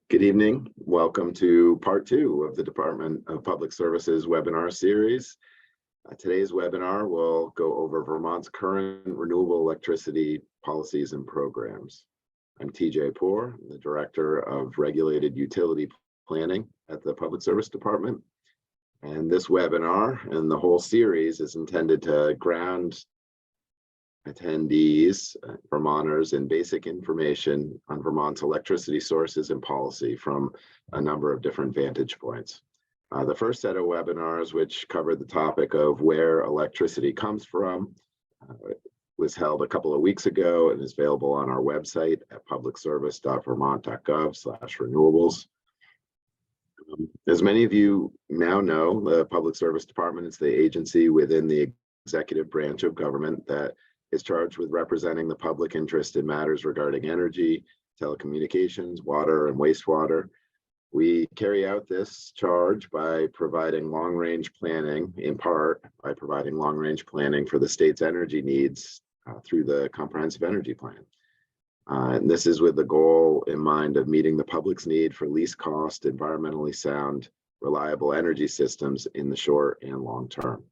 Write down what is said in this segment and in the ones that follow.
Good evening. Welcome to part 2 of the Department of Public Services webinar series. Today's webinar will go over Vermont's current renewable electricity policies and programs. I'm TJ Poor, the Director of Regulated Utility Planning at the Public Service Department. And this webinar and the whole series is intended to ground attendees, Vermonters, in basic information on Vermont's electricity sources and policy from a number of different vantage points. The first set of webinars, which covered the topic of where electricity comes from, was held a couple of weeks ago and is available on our website at publicservice.vermont.gov/renewables. As many of you now know, the Public Service Department is the agency within the executive branch of government that is charged with representing the public interest in matters regarding energy, telecommunications, water, and wastewater. We carry out this charge by providing long-range planning, in part by providing long-range planning for the state's energy needs through the Comprehensive Energy Plan. And this is with the goal in mind of meeting the public's need for least cost, environmentally sound, reliable energy systems in the short and long term.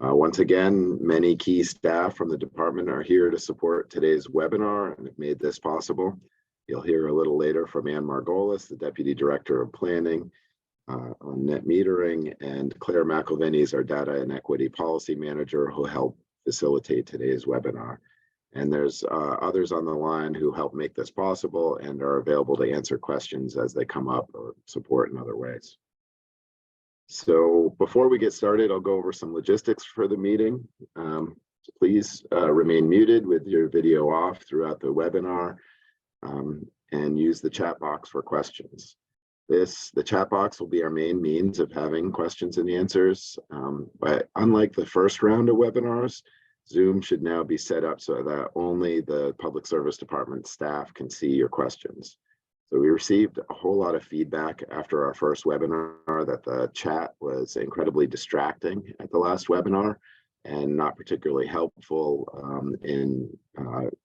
Once again, many key staff from the department are here to support today's webinar and have made this possible. You'll hear a little later from Ann Margolis, the Deputy Director of Planning on net metering, and Claire McElvenney is our Data and Equity Policy Manager who helped facilitate today's webinar. And there's others on the line who help make this possible and are available to answer questions as they come up or support in other ways. So before we get started, I'll go over some logistics for the meeting. Please remain muted with your video off throughout the webinar and use the chat box for questions. The chat box will be our main means of having questions and answers. But unlike the first round of webinars, Zoom should now be set up so that only the Public Service Department staff can see your questions. So we received a whole lot of feedback after our first webinar that the chat was incredibly distracting at the last webinar and not particularly helpful in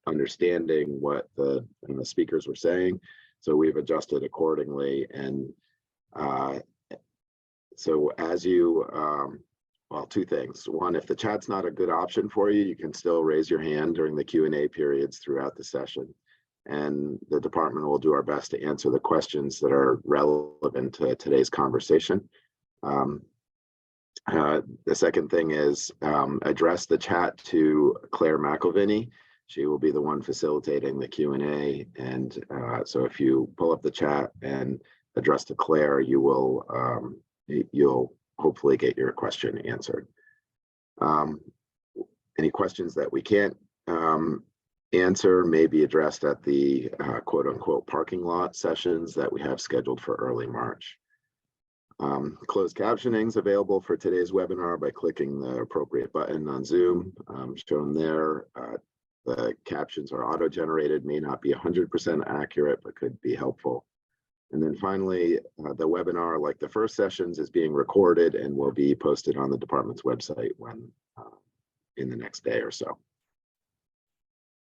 understanding what the speakers were saying. So we've adjusted accordingly. And so as you, well, two things. One, if the chat's not a good option for you, you can still raise your hand during the Q&A periods throughout the session. And the department will do our best to answer the questions that are relevant to today's conversation. The second thing is address the chat to Claire McElvenney. She will be the one facilitating the Q&A. And so if you pull up the chat and address to Claire, you will you'll hopefully get your question answered. Any questions that we can't answer may be addressed at the quote unquote parking lot sessions that we have scheduled for early March. Closed captioning is available for today's webinar by clicking the appropriate button on Zoom shown there. The captions are auto-generated, may not be 100% accurate, but could be helpful. And then finally, the webinar, like the first sessions, is being recorded and will be posted on the department's website when in the next day or so.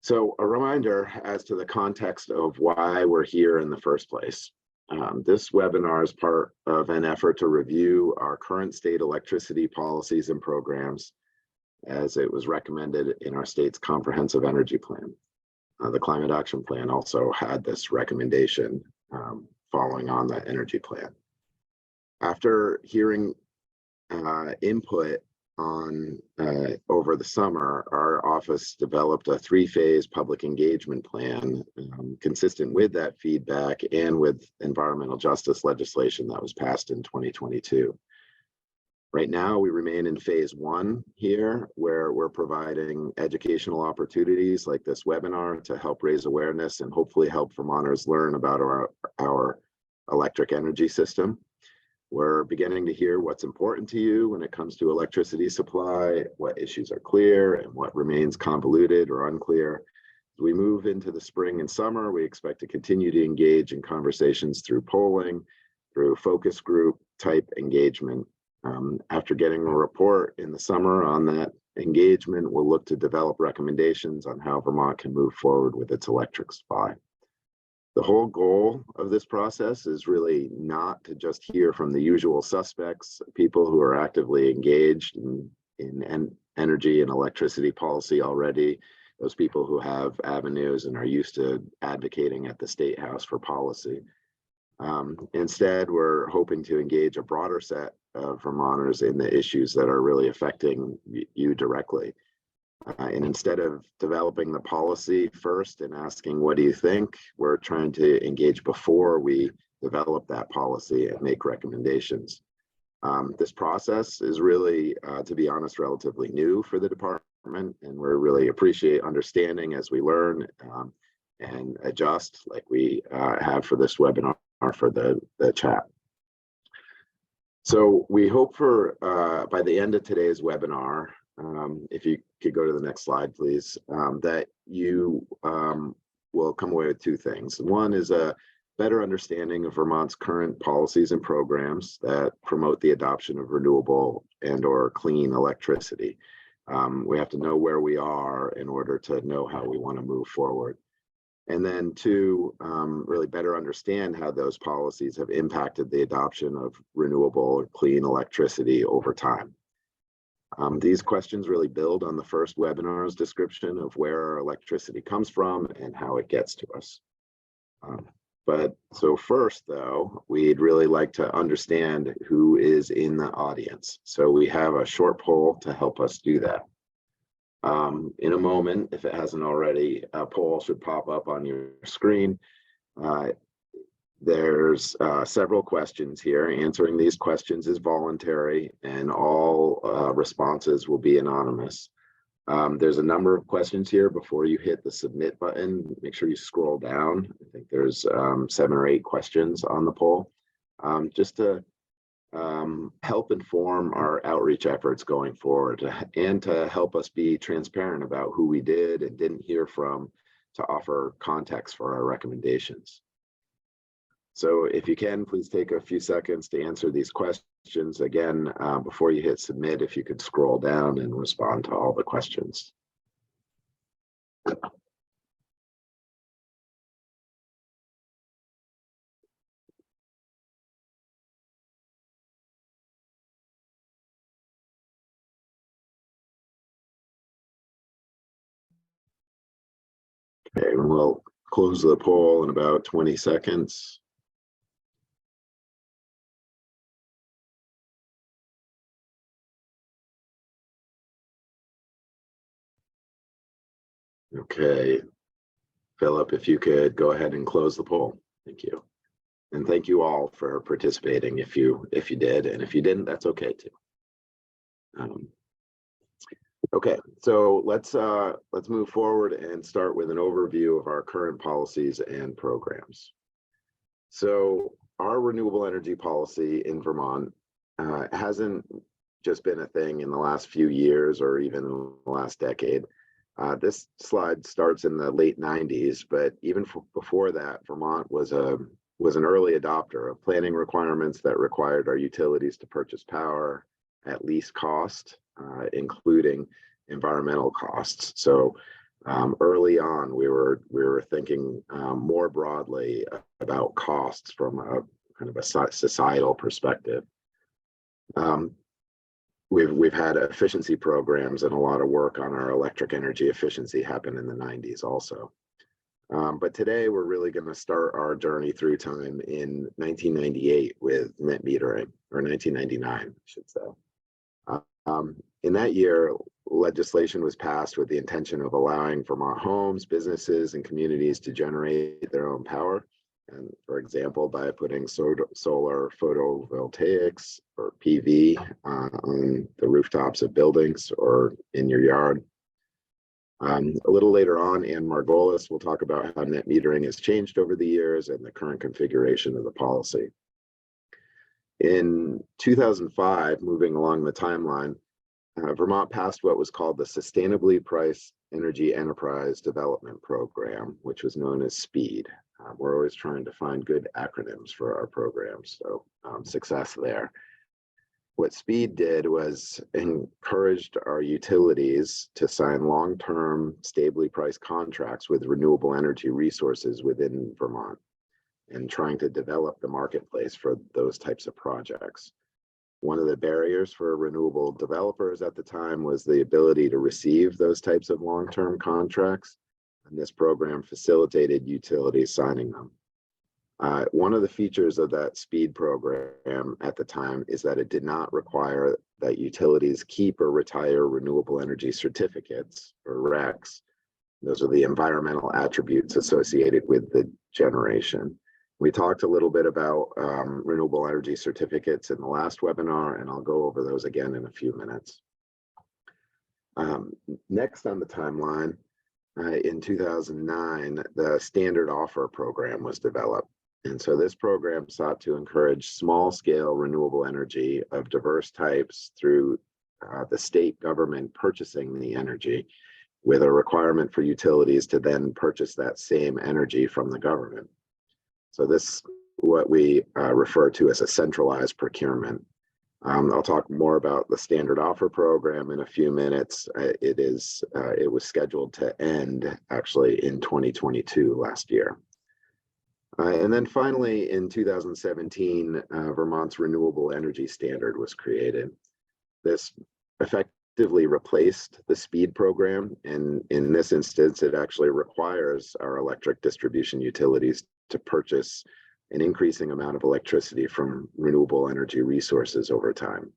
So a reminder as to the context of why we're here in the first place. This webinar is part of an effort to review our current state electricity policies and programs as it was recommended in our state's Comprehensive Energy Plan. The Climate Action Plan also had this recommendation following on the energy plan. After hearing input on over the summer, our office developed a 3-phase public engagement plan consistent with that feedback and with environmental justice legislation that was passed in 2022. Right now, we remain in phase 1 here, where we're providing educational opportunities like this webinar to help raise awareness and hopefully help Vermonters learn about our electric energy system. We're beginning to hear what's important to you when it comes to electricity supply, what issues are clear and what remains convoluted or unclear. As we move into the spring and summer, we expect to continue to engage in conversations through polling, through focus group type engagement. After getting a report in the summer on that engagement, we'll look to develop recommendations on how Vermont can move forward with its electric supply. The whole goal of this process is really not to just hear from the usual suspects, people who are actively engaged in energy and electricity policy already, those people who have avenues and are used to advocating at the State House for policy. Instead, we're hoping to engage a broader set of Vermonters in the issues that are really affecting you directly. And instead of developing the policy first and asking, what do you think? We're trying to engage before we develop that policy and make recommendations. This process is really, to be honest, relatively new for the department, and we really appreciate understanding as we learn and adjust, like we have for this webinar for the chat. So we hope for, by the end of today's webinar, if you could go to the next slide, please, that you will come away with two things. One is a better understanding of Vermont's current policies and programs that promote the adoption of renewable and/or clean electricity. We have to know where we are in order to know how we want to move forward. And then two, really better understand how those policies have impacted the adoption of renewable or clean electricity over time. These questions really build on the first webinar's description of where our electricity comes from and how it gets to us. But so first, though, we'd really like to understand who is in the audience. So we have a short poll to help us do that. In a moment, if it hasn't already, a poll should pop up on your screen. There's several questions here. Answering these questions is voluntary, and all responses will be anonymous. There's a number of questions here. Before you hit the submit button, make sure you scroll down. I think there's 7 or 8 questions on the poll, just to help inform our outreach efforts going forward, and to help us be transparent about who we did and didn't hear from, to offer context for our recommendations. So if you can, please take a few seconds to answer these questions. Again, before you hit submit, if you could scroll down and respond to all the questions. Okay, and we'll close the poll in about 20 seconds. Okay, Philip, if you could go ahead and close the poll. Thank you. And thank you all for participating if you did, and if you didn't, that's okay too. Okay, so let's move forward and start with an overview of our current policies and programs. So our renewable energy policy in Vermont hasn't just been a thing in the last few years or even in the last decade. This slide starts in the late 90s, but even before that, Vermont was an early adopter of planning requirements that required our utilities to purchase power at least cost, including environmental costs. So early on, we were thinking more broadly about costs from a kind of a societal perspective. We've had efficiency programs, and a lot of work on our electric energy efficiency happened in the 90s also. But today we're really going to start our journey through time in 1998 with net metering, or 1999, I should say. In that year, legislation was passed with the intention of allowing Vermont homes, businesses, and communities to generate their own power. And for example, by putting solar photovoltaics or PV on the rooftops of buildings or in your yard. A little later on, Ann Margolis will talk about how net metering has changed over the years and the current configuration of the policy. In 2005, moving along the timeline, Vermont passed what was called the Sustainably Priced Energy Enterprise Development Program, which was known as SPEED. We're always trying to find good acronyms for our programs, so success there. What SPEED did was encouraged our utilities to sign long-term, stably priced contracts with renewable energy resources within Vermont and trying to develop the marketplace for those types of projects. One of the barriers for renewable developers at the time was the ability to receive those types of long-term contracts, and this program facilitated utilities signing them. One of the features of that SPEED program at the time is that it did not require that utilities keep or retire renewable energy certificates, or RECs. Those are the environmental attributes associated with the generation. We talked a little bit about renewable energy certificates in the last webinar, and I'll go over those again in a few minutes. Next on the timeline, in 2009, the Standard Offer Program was developed. And so this program sought to encourage small-scale renewable energy of diverse types through the state government purchasing the energy, with a requirement for utilities to then purchase that same energy from the government. So this what we refer to as a centralized procurement. I'll talk more about the Standard Offer Program in a few minutes. It was scheduled to end actually in 2022 last year. And then finally, in 2017, Vermont's Renewable Energy Standard was created. This effectively replaced the SPEED program, and in this instance, it actually requires our electric distribution utilities to purchase an increasing amount of electricity from renewable energy resources over time.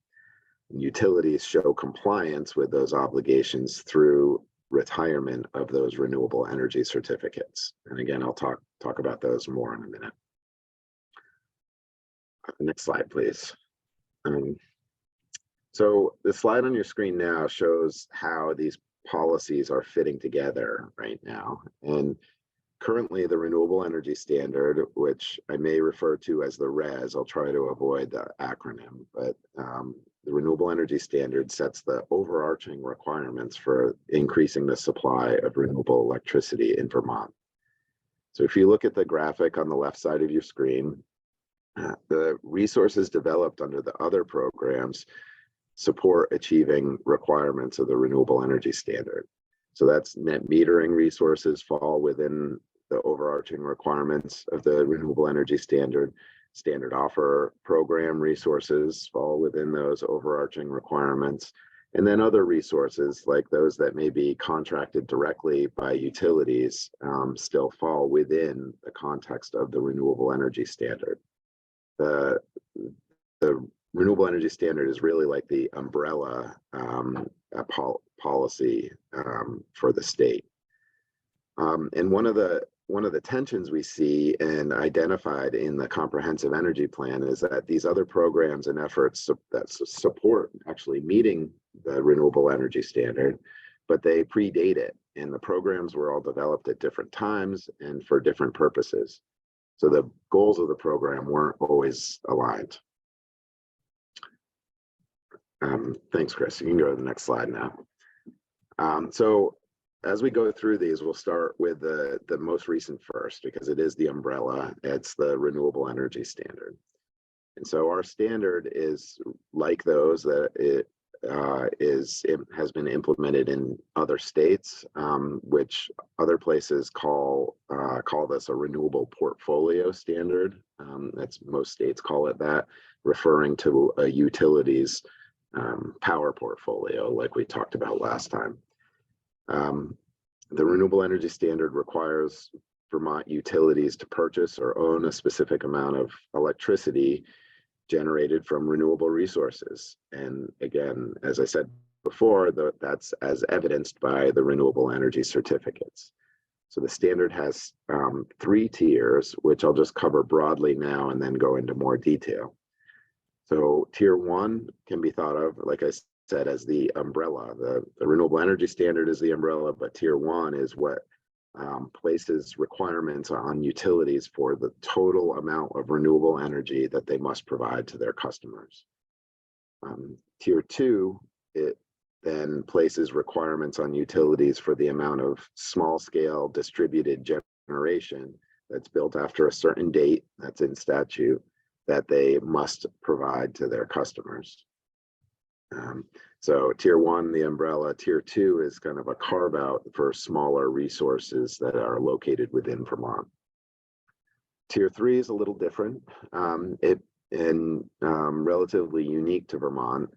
And utilities show compliance with those obligations through retirement of those renewable energy certificates. And again, I'll talk about those more in a minute. Next slide, please. So the slide on your screen now shows how these policies are fitting together right now. And currently the Renewable Energy Standard, which I may refer to as the RES, I'll try to avoid the acronym, but the Renewable Energy Standard sets the overarching requirements for increasing the supply of renewable electricity in Vermont. So if you look at the graphic on the left side of your screen, the resources developed under the other programs support achieving requirements of the Renewable Energy Standard. So that's net metering resources fall within the overarching requirements of the Renewable Energy Standard. Standard Offer Program resources fall within those overarching requirements. And then other resources like those that may be contracted directly by utilities still fall within the context of the Renewable Energy Standard. The Renewable Energy Standard is really like the umbrella policy for the state. And one of the tensions we see and identified in the Comprehensive Energy Plan is that these other programs and efforts that support actually meeting the Renewable Energy Standard, but they predate it, and the programs were all developed at different times and for different purposes. So the goals of the program weren't always aligned. Thanks, Chris. You can go to the next slide now. So as we go through these, we'll start with the most recent first, because it is the umbrella. It's the Renewable Energy Standard. And so our standard is like those that it has been implemented in other states, which other places call this a renewable portfolio standard. Most states call it that, referring to a utility's power portfolio, like we talked about last time. The Renewable Energy Standard requires Vermont utilities to purchase or own a specific amount of electricity generated from renewable resources. And again, as I said before, that's as evidenced by the renewable energy certificates. So the standard has 3 tiers, which I'll just cover broadly now and then go into more detail. So tier 1 can be thought of, like I said, as the umbrella. The Renewable Energy Standard is the umbrella, but tier 1 is what places requirements on utilities for the total amount of renewable energy that they must provide to their customers. Tier 2, it then places requirements on utilities for the amount of small-scale distributed generation that's built after a certain date that's in statute that they must provide to their customers. So tier one, the umbrella. Tier two is kind of a carve out for smaller resources that are located within Vermont. Tier three is a little different. Relatively unique to Vermont.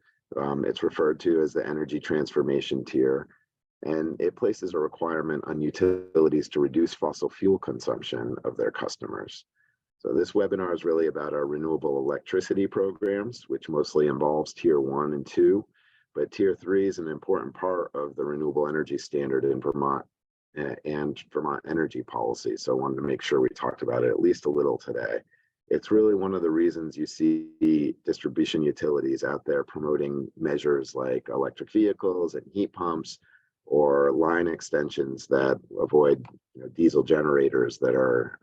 It's referred to as the energy transformation tier, and it places a requirement on utilities to reduce fossil fuel consumption of their customers. So this webinar is really about our renewable electricity programs, which mostly involves tier one and two, but tier three is an important part of the renewable energy standard in Vermont and Vermont energy policy. So I wanted to make sure we talked about it at least a little today. It's really one of the reasons you see distribution utilities out there promoting measures like electric vehicles and heat pumps, or line extensions that avoid diesel generators that are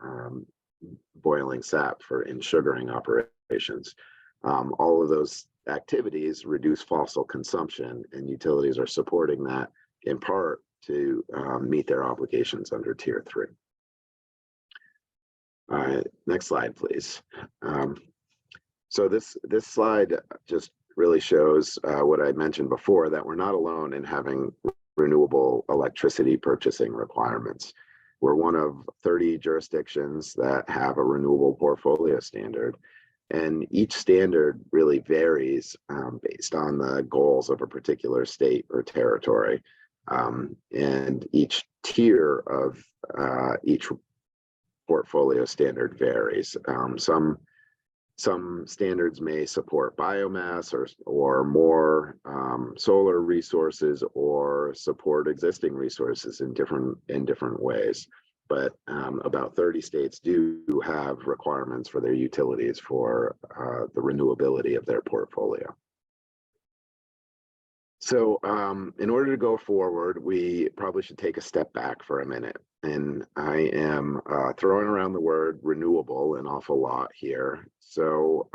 boiling sap for ensugaring operations. All of those activities reduce fossil consumption, and utilities are supporting that in part to meet their obligations under tier three. Next slide, please. So this slide just really shows what I mentioned before, that we're not alone in having renewable electricity purchasing requirements. We're one of 30 jurisdictions that have a renewable portfolio standard, and each standard really varies based on the goals of a particular state or territory. And each tier of each portfolio standard varies. Some standards may support biomass or more solar resources, or support existing resources in different ways. But about 30 states do have requirements for their utilities for the renewability of their portfolio. So in order to go forward, we probably should take a step back for a minute. And I am throwing around the word renewable an awful lot here. So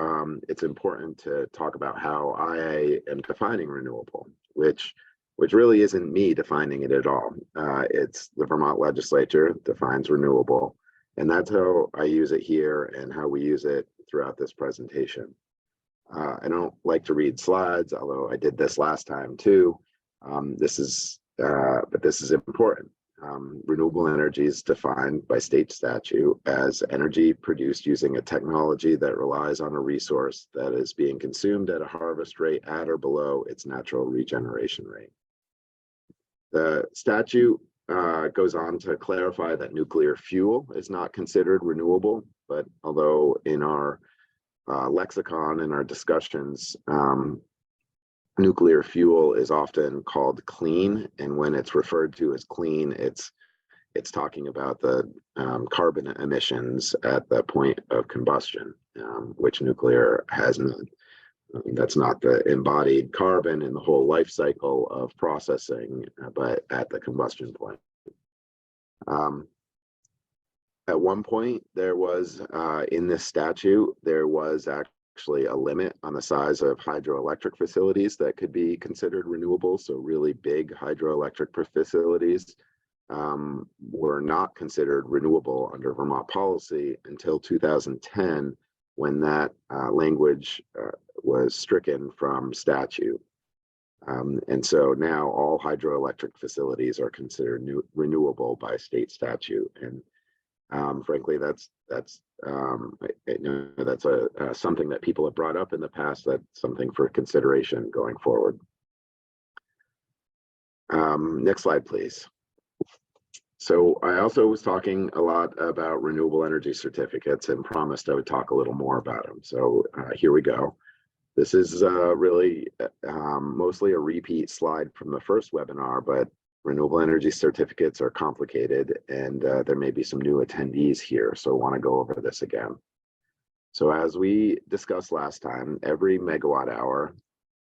it's important to talk about how I am defining renewable, which really isn't me defining it at all. It's the Vermont legislature defines renewable, and that's how I use it here and how we use it throughout this presentation. I don't like to read slides, although I did this last time too. But this is important. Renewable energy is defined by state statute as energy produced using a technology that relies on a resource that is being consumed at a harvest rate at or below its natural regeneration rate. The statute goes on to clarify that nuclear fuel is not considered renewable, but although in our lexicon in our discussions, nuclear fuel is often called clean, and when it's referred to as clean, it's talking about the carbon emissions at the point of combustion, which nuclear has none. That's not the embodied carbon in the whole life cycle of processing, but at the combustion point. At one point, there was, in this statute, there was actually a limit on the size of hydroelectric facilities that could be considered renewable. So really big hydroelectric facilities were not considered renewable under Vermont policy until 2010, when that language was stricken from statute. And so now all hydroelectric facilities are considered renewable by state statute. And frankly, that's something that people have brought up in the past. That's something for consideration going forward. Next slide, please. So I also was talking a lot about renewable energy certificates and promised I would talk a little more about them. So here we go. This is really mostly a repeat slide from the first webinar, but renewable energy certificates are complicated, and there may be some new attendees here, so I want to go over this again. So as we discussed last time, every megawatt hour,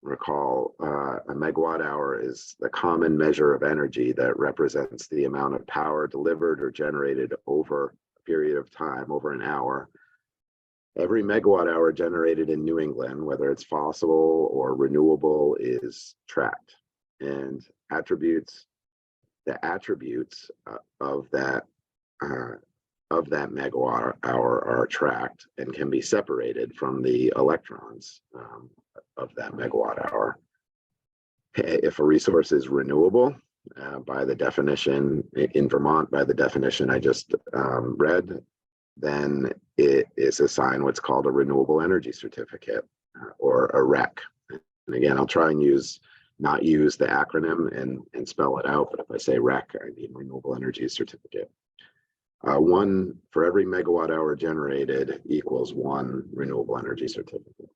recall a megawatt hour is the common measure of energy that represents the amount of power delivered or generated over a period of time, over an hour. Every megawatt hour generated in New England, whether it's fossil or renewable, is tracked, and the attributes of that megawatt hour are tracked and can be separated from the electrons of that megawatt hour. If a resource is renewable, by the definition in Vermont, by the definition I just read, then it is assigned what's called a renewable energy certificate, or a REC. And again, I'll try and not use the acronym and spell it out, but if I say REC, I mean renewable energy certificate. One for every megawatt hour generated equals one renewable energy certificate.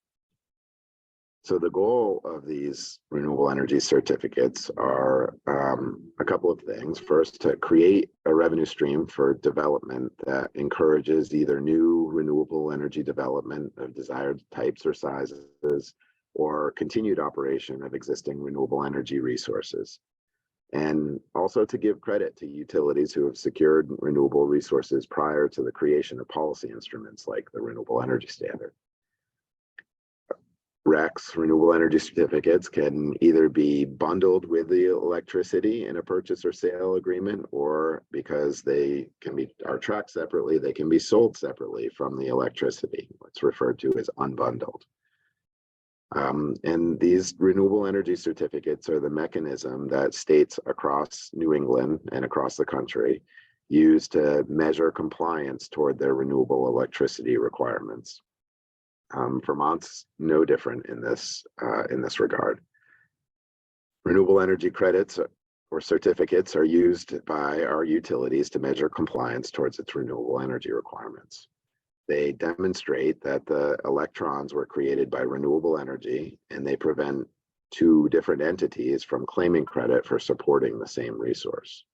So the goal of these renewable energy certificates are a couple of things. First, to create a revenue stream for development that encourages either new renewable energy development of desired types or sizes, or continued operation of existing renewable energy resources. And also to give credit to utilities who have secured renewable resources prior to the creation of policy instruments like the Renewable Energy Standard. RECs, renewable energy certificates, can either be bundled with the electricity in a purchase or sale agreement, or because they are tracked separately, they can be sold separately from the electricity, what's referred to as unbundled. And these renewable energy certificates are the mechanism that states across New England and across the country use to measure compliance toward their renewable electricity requirements. Vermont's no different in this regard. Renewable energy credits or certificates are used by our utilities to measure compliance towards its renewable energy requirements. They demonstrate that the electrons were created by renewable energy, and they prevent two different entities from claiming credit for supporting the same resource.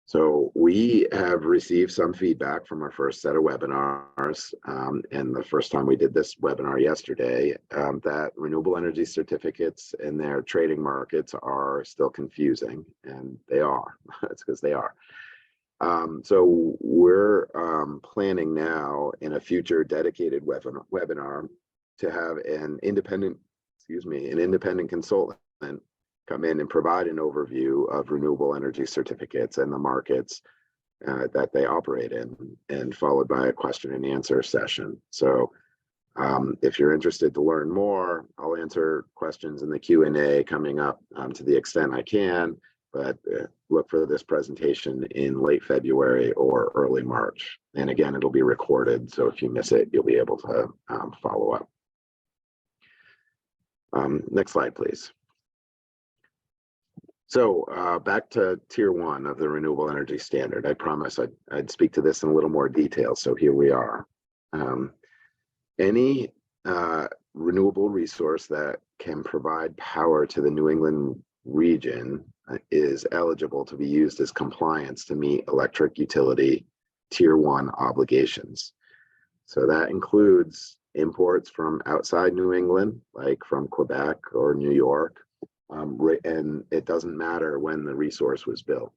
So we have received some feedback from our first set of webinars, and the first time we did this webinar yesterday, that renewable energy certificates and their trading markets are still confusing, and they are. That's because they are. So we're planning now in a future dedicated webinar to have an independent consultant come in and provide an overview of renewable energy certificates and the markets that they operate in, and followed by a question and answer session. So if you're interested to learn more, I'll answer questions in the Q&A coming up to the extent I can, but look for this presentation in late February or early March. And again, it'll be recorded, so if you miss it, you'll be able to follow up. Next slide, please. So back to Tier 1 of the Renewable Energy Standard. I promise I'd speak to this in a little more detail, so here we are. Any renewable resource that can provide power to the New England region is eligible to be used as compliance to meet electric utility Tier 1 obligations. So that includes imports from outside New England, like from Quebec or New York, and it doesn't matter when the resource was built.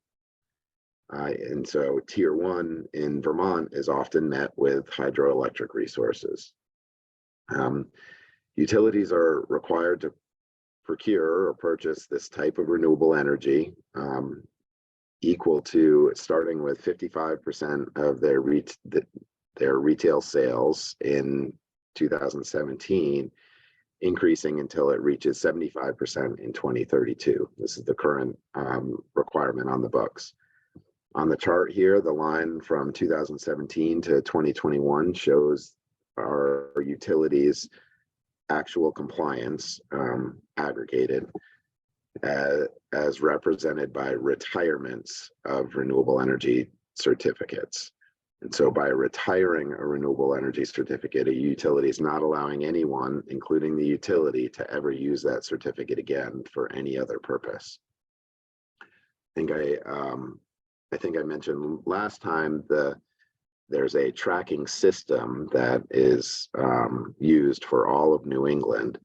And so Tier 1 in Vermont is often met with hydroelectric resources. Utilities are required to procure or purchase this type of renewable energy equal to starting with 55% of their retail sales in 2017, increasing until it reaches 75% in 2032. This is the current requirement on the books. On the chart here, the line from 2017 to 2021 shows our utilities' actual compliance aggregated as represented by retirements of renewable energy certificates. And so by retiring a renewable energy certificate, a utility is not allowing anyone, including the utility, to ever use that certificate again for any other purpose. I think I mentioned last time there's a tracking system that is used for all of New England,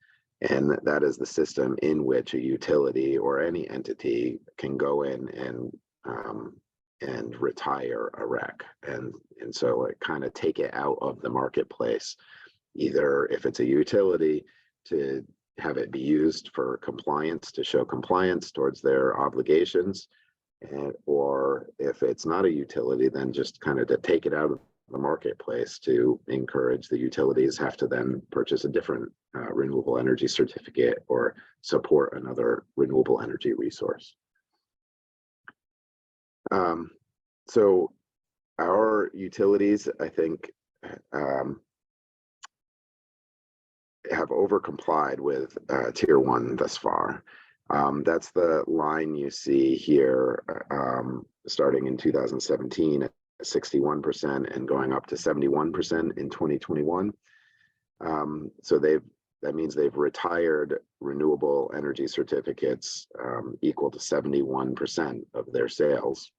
and that is the system in which a utility or any entity can go in and retire a REC, and so like kind of take it out of the marketplace, either if it's a utility to have it be used for compliance, to show compliance towards their obligations, or if it's not a utility, then just kind of to take it out of the marketplace to encourage the utilities have to then purchase a different renewable energy certificate or support another renewable energy resource. So our utilities, I think, have overcomplied with Tier 1 thus far. That's the line you see here, starting in 2017 at 61% and going up to 71% in 2021. So that means they've retired renewable energy certificates equal to 71% of their sales,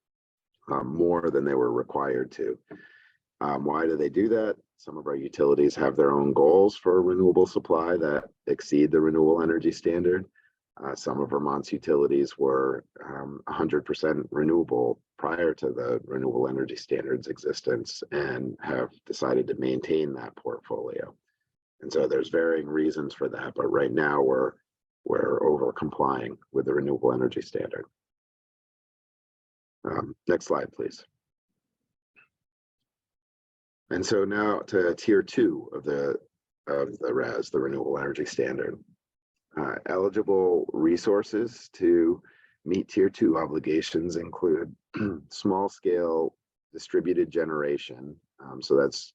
more than they were required to. Why do they do that? Some of our utilities have their own goals for renewable supply that exceed the renewable energy standard. Some of Vermont's utilities were 100% renewable prior to the renewable energy standard's existence and have decided to maintain that portfolio. And so there's varying reasons for that, but right now we're over complying with the renewable energy standard. Next slide, please. And so now to Tier 2 of the RES, the renewable energy standard. Eligible resources to meet Tier 2 obligations include small scale distributed generation. So that's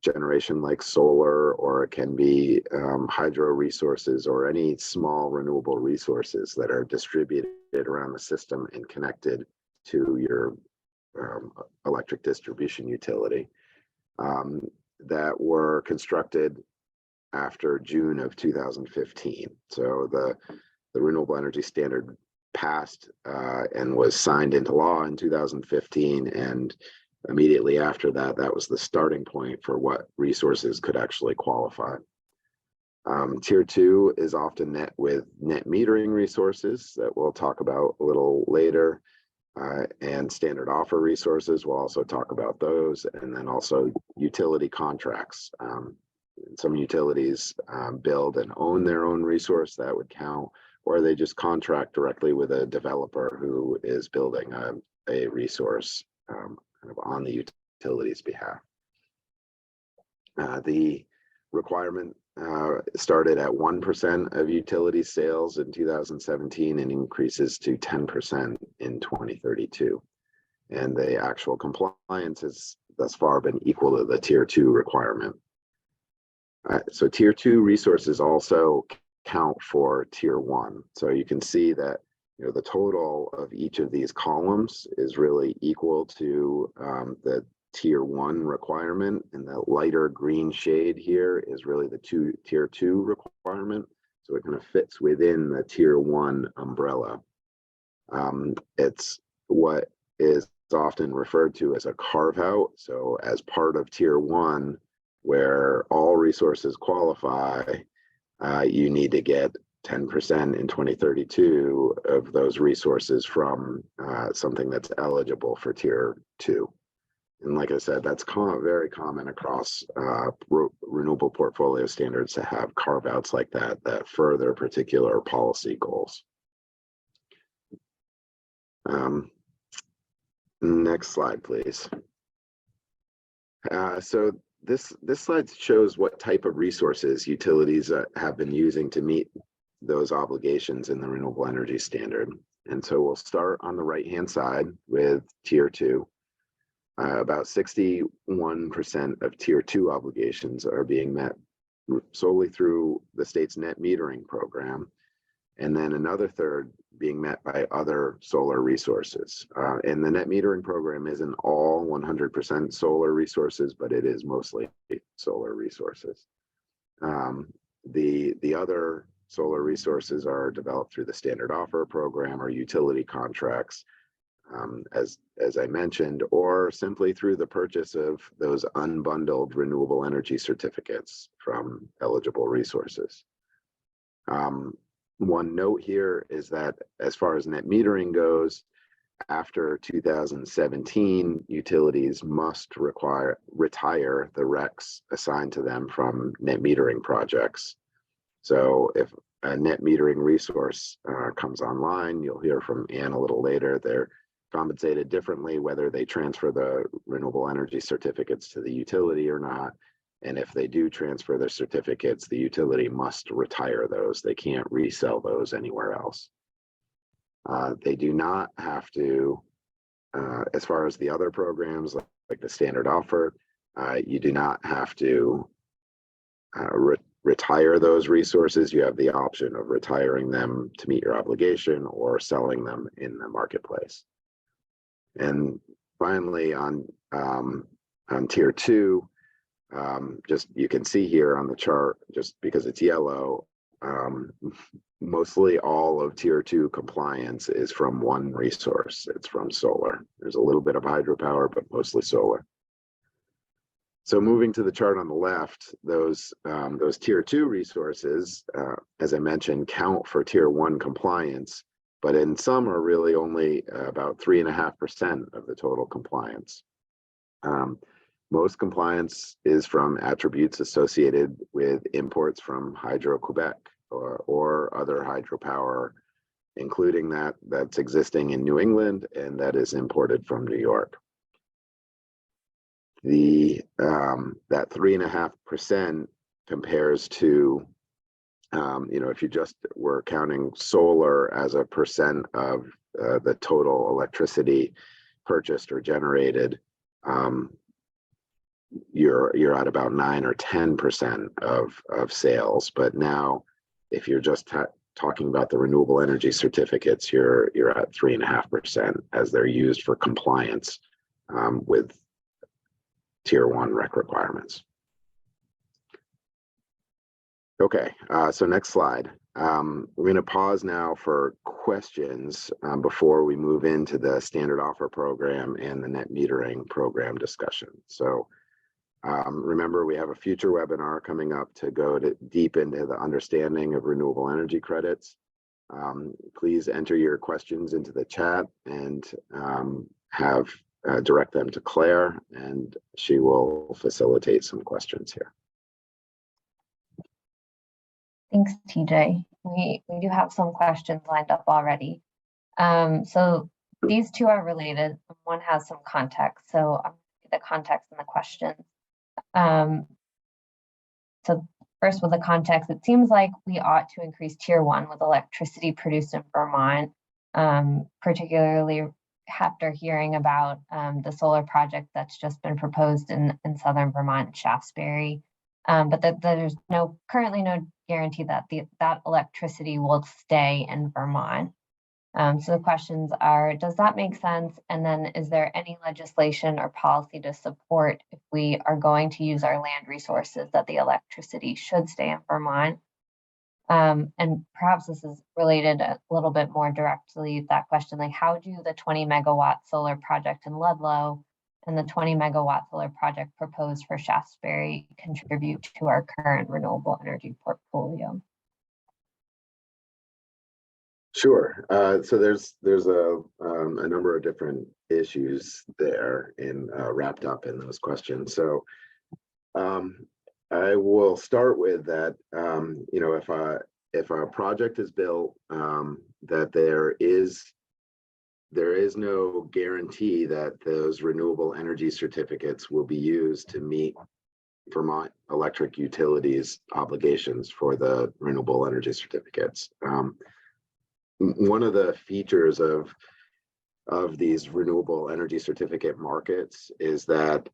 generation like solar, or it can be hydro resources or any small renewable resources that are distributed around the system and connected to your electric distribution utility, that were constructed after June of 2015. So the renewable energy standard passed and was signed into law in 2015, and immediately after that, that was the starting point for what resources could actually qualify. Tier 2 is often met with net metering resources that we'll talk about a little later, and standard offer resources. We'll also talk about those, and then also utility contracts. Some utilities build and own their own resource, that would count, or they just contract directly with a developer who is building a resource kind of on the utility's behalf. The requirement started at 1% of utility sales in 2017 and increases to 10% in 2032. And the actual compliance has thus far been equal to the Tier 2 requirement. So Tier 2 resources also count for Tier 1. So you can see that the total of each of these columns is really equal to the Tier 1 requirement, and the lighter green shade here is really the Tier 2 requirement. So it kind of fits within the Tier 1 umbrella. It's what is often referred to as a carve out. So as part of Tier 1, where all resources qualify, you need to get 10% in 2032 of those resources from something that's eligible for Tier 2. And like I said, that's very common across renewable portfolio standards to have carve-outs like that further particular policy goals. Next slide, please. So this slide shows what type of resources utilities have been using to meet those obligations in the renewable energy standard. And so we'll start on the right-hand side with Tier 2. About 61% of Tier 2 obligations are being met solely through the state's net metering program, and then another third being met by other solar resources. And the net metering program isn't all 100% solar resources, but it is mostly solar resources. The other solar resources are developed through the standard offer program or utility contracts, as I mentioned, or simply through the purchase of those unbundled renewable energy certificates from eligible resources. One note here is that as far as net metering goes, after 2017, utilities must retire the RECs assigned to them from net metering projects. So if a net metering resource comes online, you'll hear from Ann a little later, they're compensated differently, whether they transfer the renewable energy certificates to the utility or not. And if they do transfer their certificates, the utility must retire those. They can't resell those anywhere else. They do not have to, as far as the other programs like the standard offer, you do not have to retire those resources. You have the option of retiring them to meet your obligation or selling them in the marketplace. And finally, on tier 2, just you can see here on the chart, just because it's yellow, mostly all of tier 2 compliance is from one resource. It's from solar. There's a little bit of hydropower, but mostly solar. So moving to the chart on the left, those tier 2 resources, as I mentioned, count for tier 1 compliance, but in some are really only about 3.5% of the total compliance. Most compliance is from attributes associated with imports from Hydro-Quebec or other hydropower, including that's existing in New England and that is imported from New York. That 3.5% compares to, if you just were counting solar as a percent of the total electricity purchased or generated, you're at about 9 or 10% of sales. But now, if you're just talking about the renewable energy certificates, you're at 3.5% as they're used for compliance with tier 1 rec requirements. Okay, so next slide. We're going to pause now for questions before we move into the standard offer program and the net metering program discussion. So remember, we have a future webinar coming up to go deep into the understanding of renewable energy credits. Please enter your questions into the chat and direct them to Claire, and she will facilitate some questions here. Thanks, TJ. We do have some questions lined up already. So these two are related. One has some context, so I'm going to give the context and the questions. So first, with the context, it seems like we ought to increase tier 1 with electricity produced in Vermont, particularly after hearing about the solar project that's just been proposed in southern Vermont, Shaftesbury, but that there's currently no guarantee that that electricity will stay in Vermont. So the questions are, does that make sense? And then is there any legislation or policy to support if we are going to use our land resources that the electricity should stay in Vermont? And perhaps this is related a little bit more directly, that question, like how do the 20 megawatt solar project in Ludlow and the 20 megawatt solar project proposed for Shaftesbury contribute to our current renewable energy portfolio? Sure. So there's a number of different issues there wrapped up in those questions. So I will start with that. If a project is built, that there is no guarantee that those renewable energy certificates will be used to meet Vermont Electric Utilities obligations for the renewable energy certificates. One of the features of these renewable energy certificate markets is that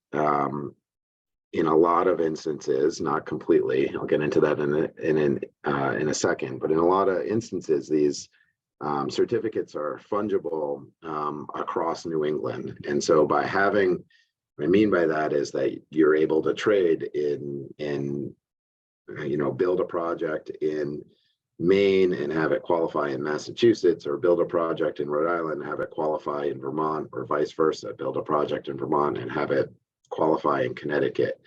in a lot of instances, not completely, I'll get into that in a second, but in a lot of instances, these certificates are fungible across New England. And so by having, what I mean by that is that you're able to trade build a project in Maine and have it qualify in Massachusetts, or build a project in Rhode Island and have it qualify in Vermont, or vice versa, build a project in Vermont and have it qualify in Connecticut.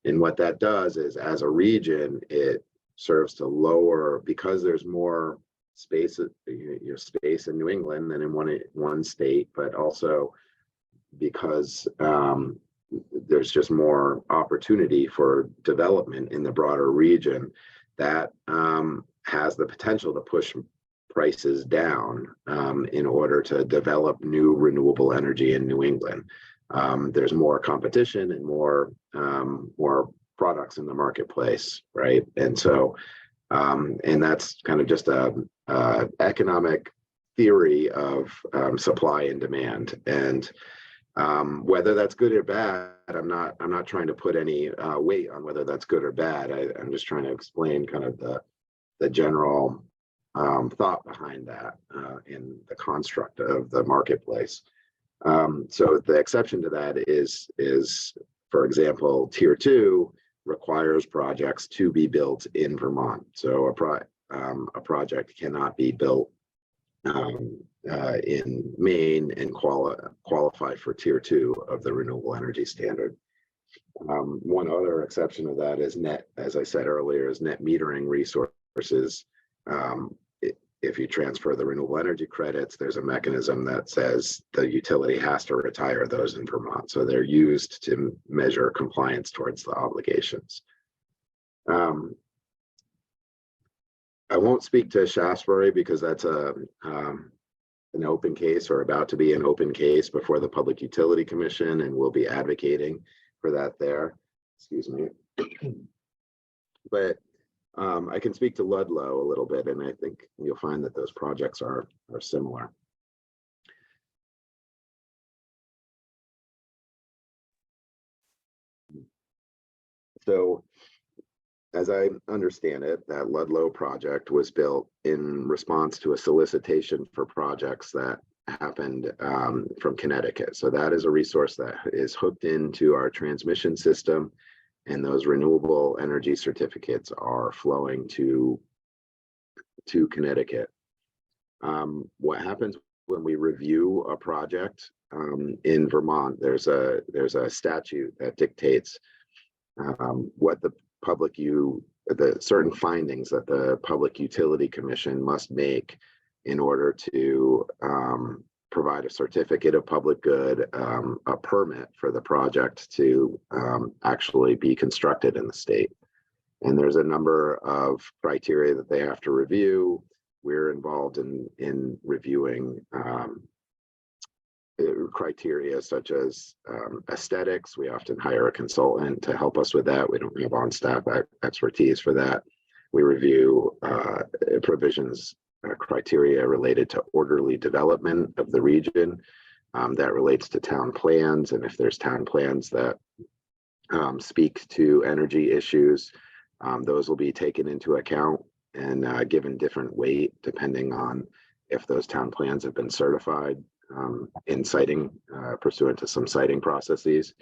And what that does is, as a region, it serves to lower, because there's more space in New England than in one state, but also because there's just more opportunity for development in the broader region, that has the potential to push prices down in order to develop new renewable energy in New England. There's more competition and more products in the marketplace, right? And so, and that's kind of just a economic theory of supply and demand. And whether that's good or bad, I'm not trying to put any weight on whether that's good or bad. I'm just trying to explain kind of the general thought behind that in the construct of the marketplace. So the exception to that is, for example, Tier 2 requires projects to be built in Vermont. So a project cannot be built in Maine and qualify for Tier 2 of the renewable energy standard. One other exception of that is net, as I said earlier, is net metering resources. If you transfer the renewable energy credits, there's a mechanism that says the utility has to retire those in Vermont. So they're used to measure compliance towards the obligations. I won't speak to Shaftesbury because that's an open case or about to be an open case before the Public Utility Commission, and we'll be advocating for that there. Excuse me. But I can speak to Ludlow a little bit, and I think you'll find that those projects are similar. So, as I understand it, that Ludlow project was built in response to a solicitation for projects that happened from Connecticut. So that is a resource that is hooked into our transmission system, and those renewable energy certificates are flowing to Connecticut. What happens when we review a project in Vermont? There's a statute that dictates what the certain findings that the Public Utility Commission must make in order to provide a certificate of public good, a permit for the project to actually be constructed in the state. And there's a number of criteria that they have to review. We're involved in reviewing criteria such as aesthetics. We often hire a consultant to help us with that. We don't have on-staff expertise for that. We review provisions, criteria related to orderly development of the region. That relates to town plans, and if there's town plans that speak to energy issues, those will be taken into account and given different weight depending on if those town plans have been certified in siting, pursuant to some siting processes,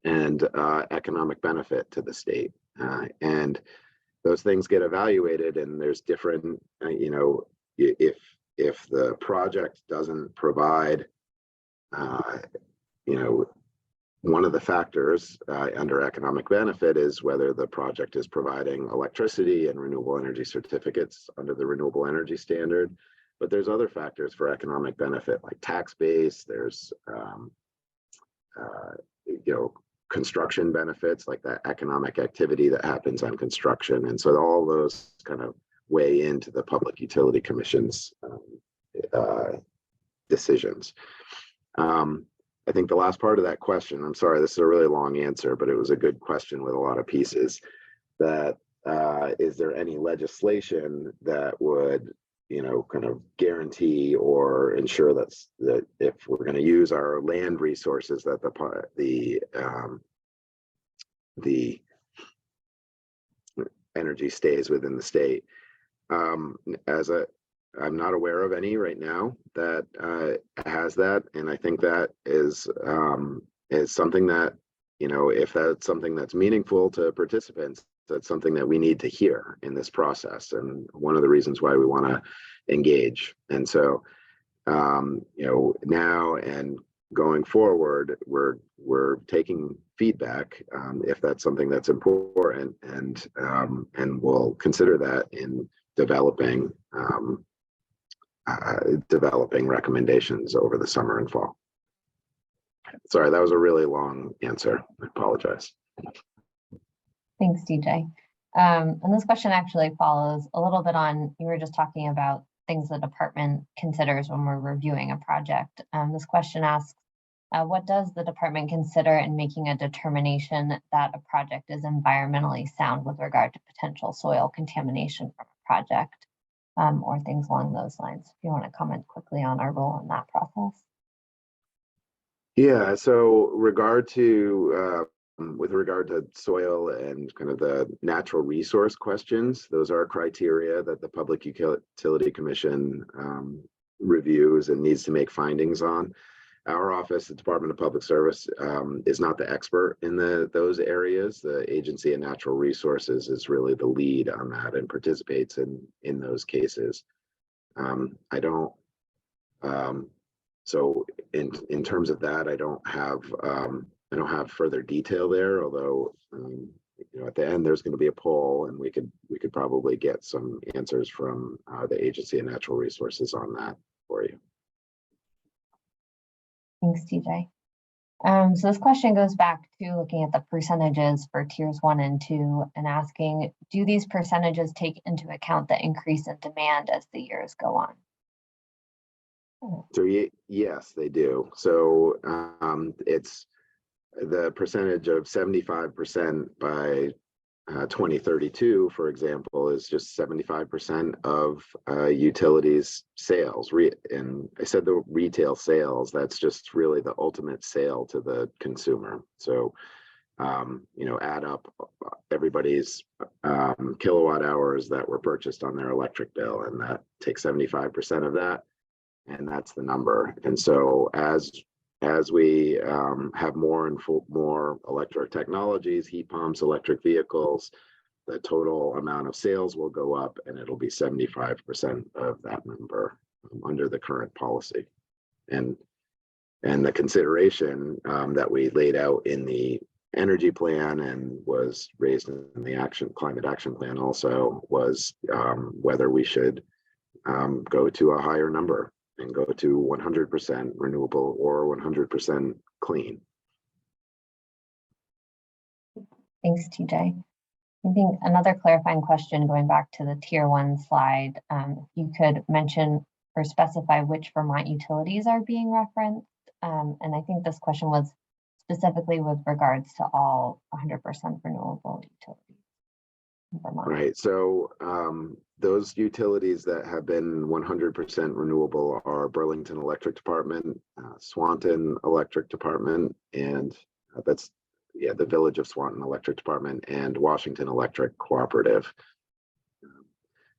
and economic benefit to the state. And those things get evaluated, and there's different, if the project doesn't provide, one of the factors under economic benefit is whether the project is providing electricity and renewable energy certificates under the renewable energy standard. But there's other factors for economic benefit, like tax base. There's, construction benefits, like that economic activity that happens on construction. And so all those kind of weigh into the Public Utility Commission's decisions. I think the last part of that question, I'm sorry, this is a really long answer, but it was a good question with a lot of pieces, that is there any legislation that would kind of guarantee or ensure that if we're going to use our land resources, that the energy stays within the state. I'm not aware of any right now that has that, and I think that is something that, if that's something that's meaningful to participants, that's something that we need to hear in this process, and one of the reasons why we want to engage. And so, now and going forward, we're taking feedback if that's something that's important, and we'll consider that in developing recommendations over the summer and fall. Sorry, that was a really long answer. I apologize. Thanks, DJ. And this question actually follows a little bit on, you were just talking about things the department considers when we're reviewing a project. This question asks, what does the department consider in making a determination that a project is environmentally sound with regard to potential soil contamination from a project, or things along those lines? If you want to comment quickly on our role in that process. Yeah, so with regard to soil and kind of the natural resource questions, those are criteria that the Public Utility Commission reviews and needs to make findings on. Our office, the Department of Public Service, is not the expert in those areas. The Agency of Natural Resources is really the lead on that and participates in those cases. So in terms of that, I don't have further detail there. Although at the end there's going to be a poll, and we could probably get some answers from the Agency of Natural Resources on that for you. Thanks, TJ. So this question goes back to looking at the percentages for tiers 1 and 2 and asking, do these percentages take into account the increase in demand as the years go on? So yes, they do. So it's the percentage of 75% by 2032, for example, is just 75% of utilities sales. And I said the retail sales, that's just really the ultimate sale to the consumer. So, add up everybody's kilowatt hours that were purchased on their electric bill, and that takes 75% of that. And that's the number. And so as we have more and more electric technologies, heat pumps, electric vehicles, the total amount of sales will go up, and it'll be 75% of that number under the current policy. And the consideration that we laid out in the energy plan and was raised in the climate action plan also was whether we should go to a higher number and go to 100% renewable or 100% clean. Thanks, TJ. I think another clarifying question going back to the tier 1 slide, if you could mention or specify which Vermont utilities are being referenced. And I think this question was specifically with regards to all 100% renewable utilities in Vermont. Right, so those utilities that have been 100% renewable are Burlington Electric Department, Swanton Electric Department, and the Village of Swanton Electric Department, and Washington Electric Cooperative.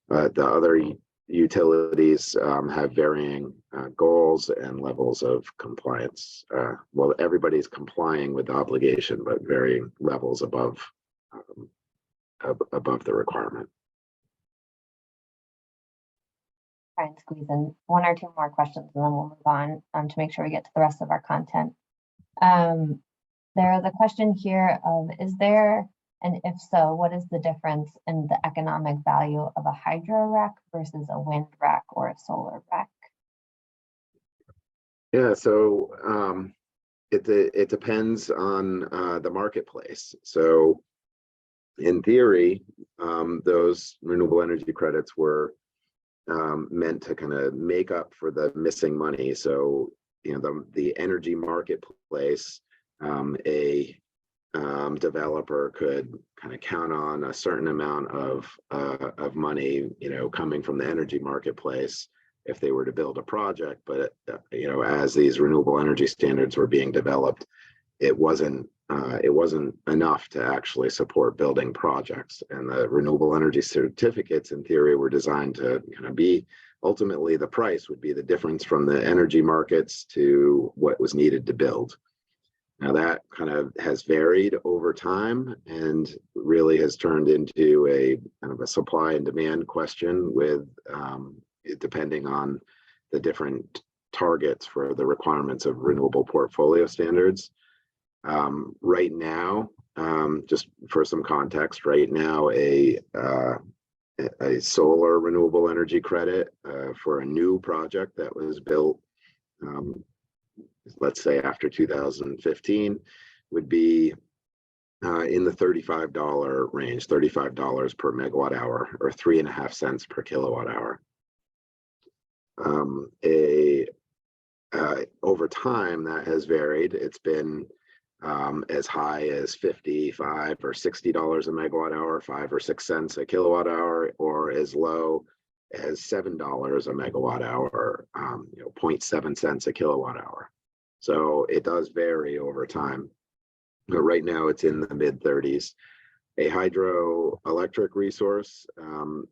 The other utilities have varying goals and levels of compliance. Well, everybody's complying with the obligation, but varying levels above the requirement. Try and squeeze in 1 or 2 more questions, and then we'll move on to make sure we get to the rest of our content. There's a question here of, is there, and if so, what is the difference in the economic value of a hydro REC versus a wind REC or a solar REC? Yeah, so it depends on the marketplace. So in theory, those renewable energy credits were meant to kind of make up for the missing money. So, the energy marketplace, a developer could kind of count on a certain amount of money, coming from the energy marketplace if they were to build a project. But as these renewable energy standards were being developed, it wasn't enough to actually support building projects. And the renewable energy certificates, in theory, were designed to kind of be, ultimately the price would be the difference from the energy markets to what was needed to build. Now that kind of has varied over time and really has turned into a kind of a supply and demand question with depending on the different targets for the requirements of renewable portfolio standards. Right now, just for some context, right now a solar renewable energy credit for a new project that was built, let's say after 2015, would be in the $35 range, $35 per megawatt hour, or 3.5 cents per kilowatt hour. Over time, that has varied. It's been as high as $55 or $60 a megawatt hour, 5 or 6 cents a kilowatt hour, or as low as $7 a megawatt hour, 0.7 cents a kilowatt hour. So it does vary over time. But right now it's in the mid 30s. A hydroelectric resource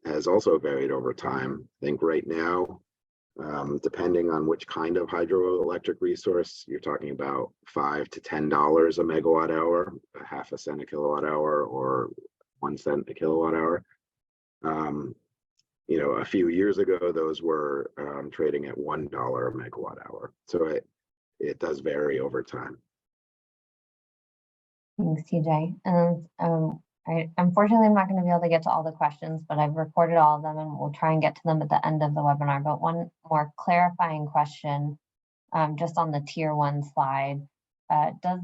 has also varied over time. I think right now, depending on which kind of hydroelectric resource, you're talking about $5 to $10 a megawatt hour, a half a cent a kilowatt hour, or 1 cent a kilowatt hour. A few years ago, those were trading at $1 a megawatt hour. So it does vary over time. Thanks, TJ. And unfortunately, I'm not going to be able to get to all the questions, but I've recorded all of them and we'll try and get to them at the end of the webinar. But one more clarifying question, just on the tier 1 slide, does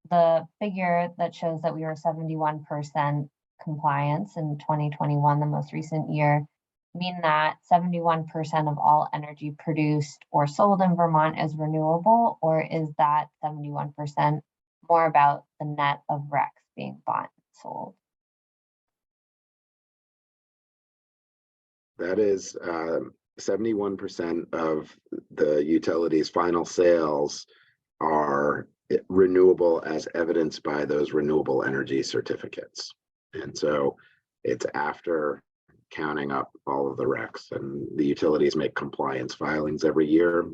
the figure that shows that we were 71% compliance in 2021, the most recent year, mean that 71% of all energy produced or sold in Vermont is renewable, or is that 71% more about the net of RECs being bought and sold? That is 71% of the utility's final sales are renewable, as evidenced by those renewable energy certificates. And so it's after counting up all of the RECs, and the utilities make compliance filings every year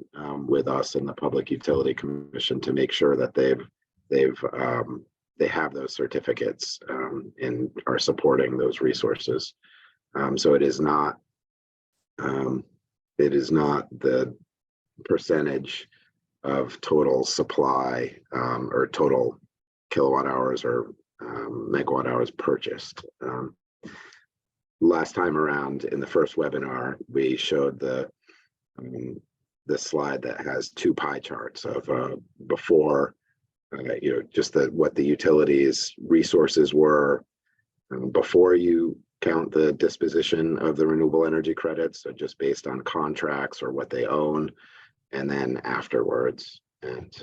with us and the Public Utility Commission to make sure that they have those certificates and are supporting those resources. So it is not the percentage of total supply or total kilowatt hours or megawatt hours purchased. Last time around in the first webinar, we showed the slide that has 2 pie charts of before, just what the utilities resources were before you count the disposition of the renewable energy credits, so just based on contracts or what they own, and then afterwards. And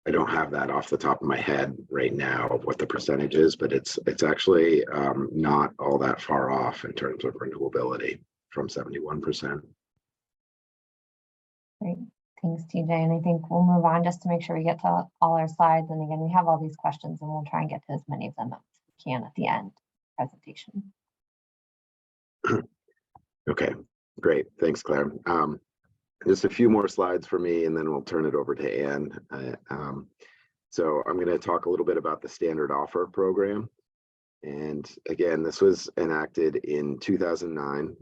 I don't have that off the top of my head right now of what the percentage is, but it's actually not all that far off in terms of renewability from 71%. Great, thanks, TJ. And I think we'll move on just to make sure we get to all our slides. And again, we have all these questions and we'll try and get to as many of them as we can at the end of the presentation. Okay, great. Thanks, Claire. Just a few more slides for me, and then we'll turn it over to Ann. So I'm going to talk a little bit about the standard offer program. And again, this was enacted in 2009,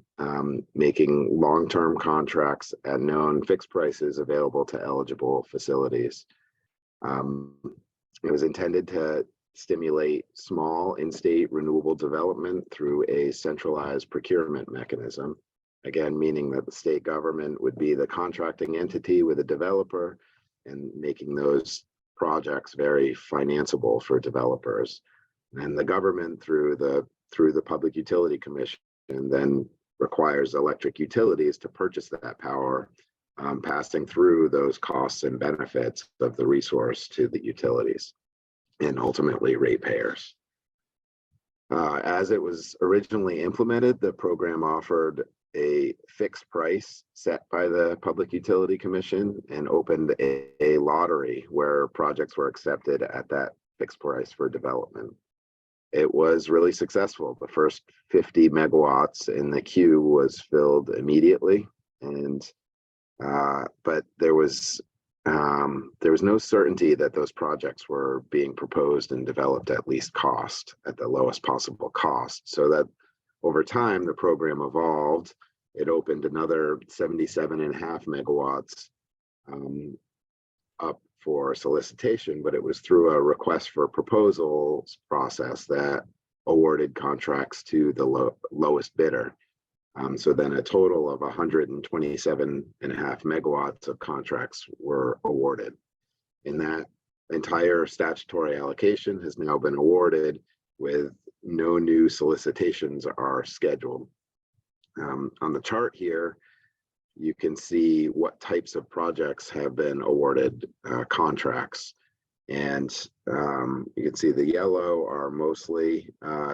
making long-term contracts at known fixed prices available to eligible facilities. It was intended to stimulate small in-state renewable development through a centralized procurement mechanism. Again, meaning that the state government would be the contracting entity with a developer and making those projects very financeable for developers. And the government through the Public Utility Commission then requires electric utilities to purchase that power, passing through those costs and benefits of the resource to the utilities and ultimately ratepayers. As it was originally implemented, the program offered a fixed price set by the Public Utility Commission and opened a lottery where projects were accepted at that fixed price for development. It was really successful. The first 50 megawatts in the queue was filled immediately, and but there was no certainty that those projects were being proposed and developed at least cost, at the lowest possible cost. So that over time, the program evolved. It opened another 77.5 megawatts up for solicitation, but it was through a request for proposals process that awarded contracts to the lowest bidder. So then a total of 127.5 megawatts of contracts were awarded. And that entire statutory allocation has now been awarded with no new solicitations are scheduled. On the chart here, you can see what types of projects have been awarded contracts. And you can see the yellow are mostly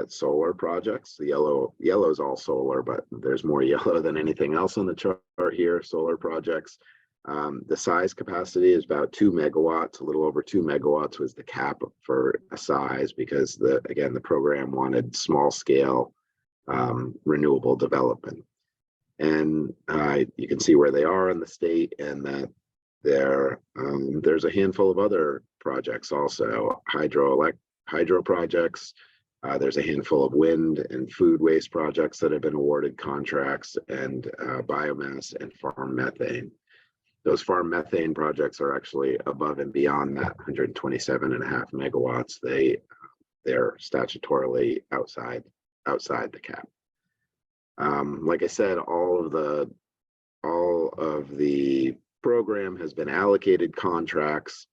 solar projects. The yellow is all solar, but there's more yellow than anything else on the chart here, solar projects. The size capacity is about 2 megawatts, a little over 2 megawatts was the cap for a size, because again, the program wanted small scale renewable development. And you can see where they are in the state, and that there's a handful of other projects also, hydro projects. There's a handful of wind and food waste projects that have been awarded contracts, and biomass and farm methane. Those farm methane projects are actually above and beyond that 127.5 megawatts. They're statutorily outside the cap. Like I said, all of the program has been allocated contracts,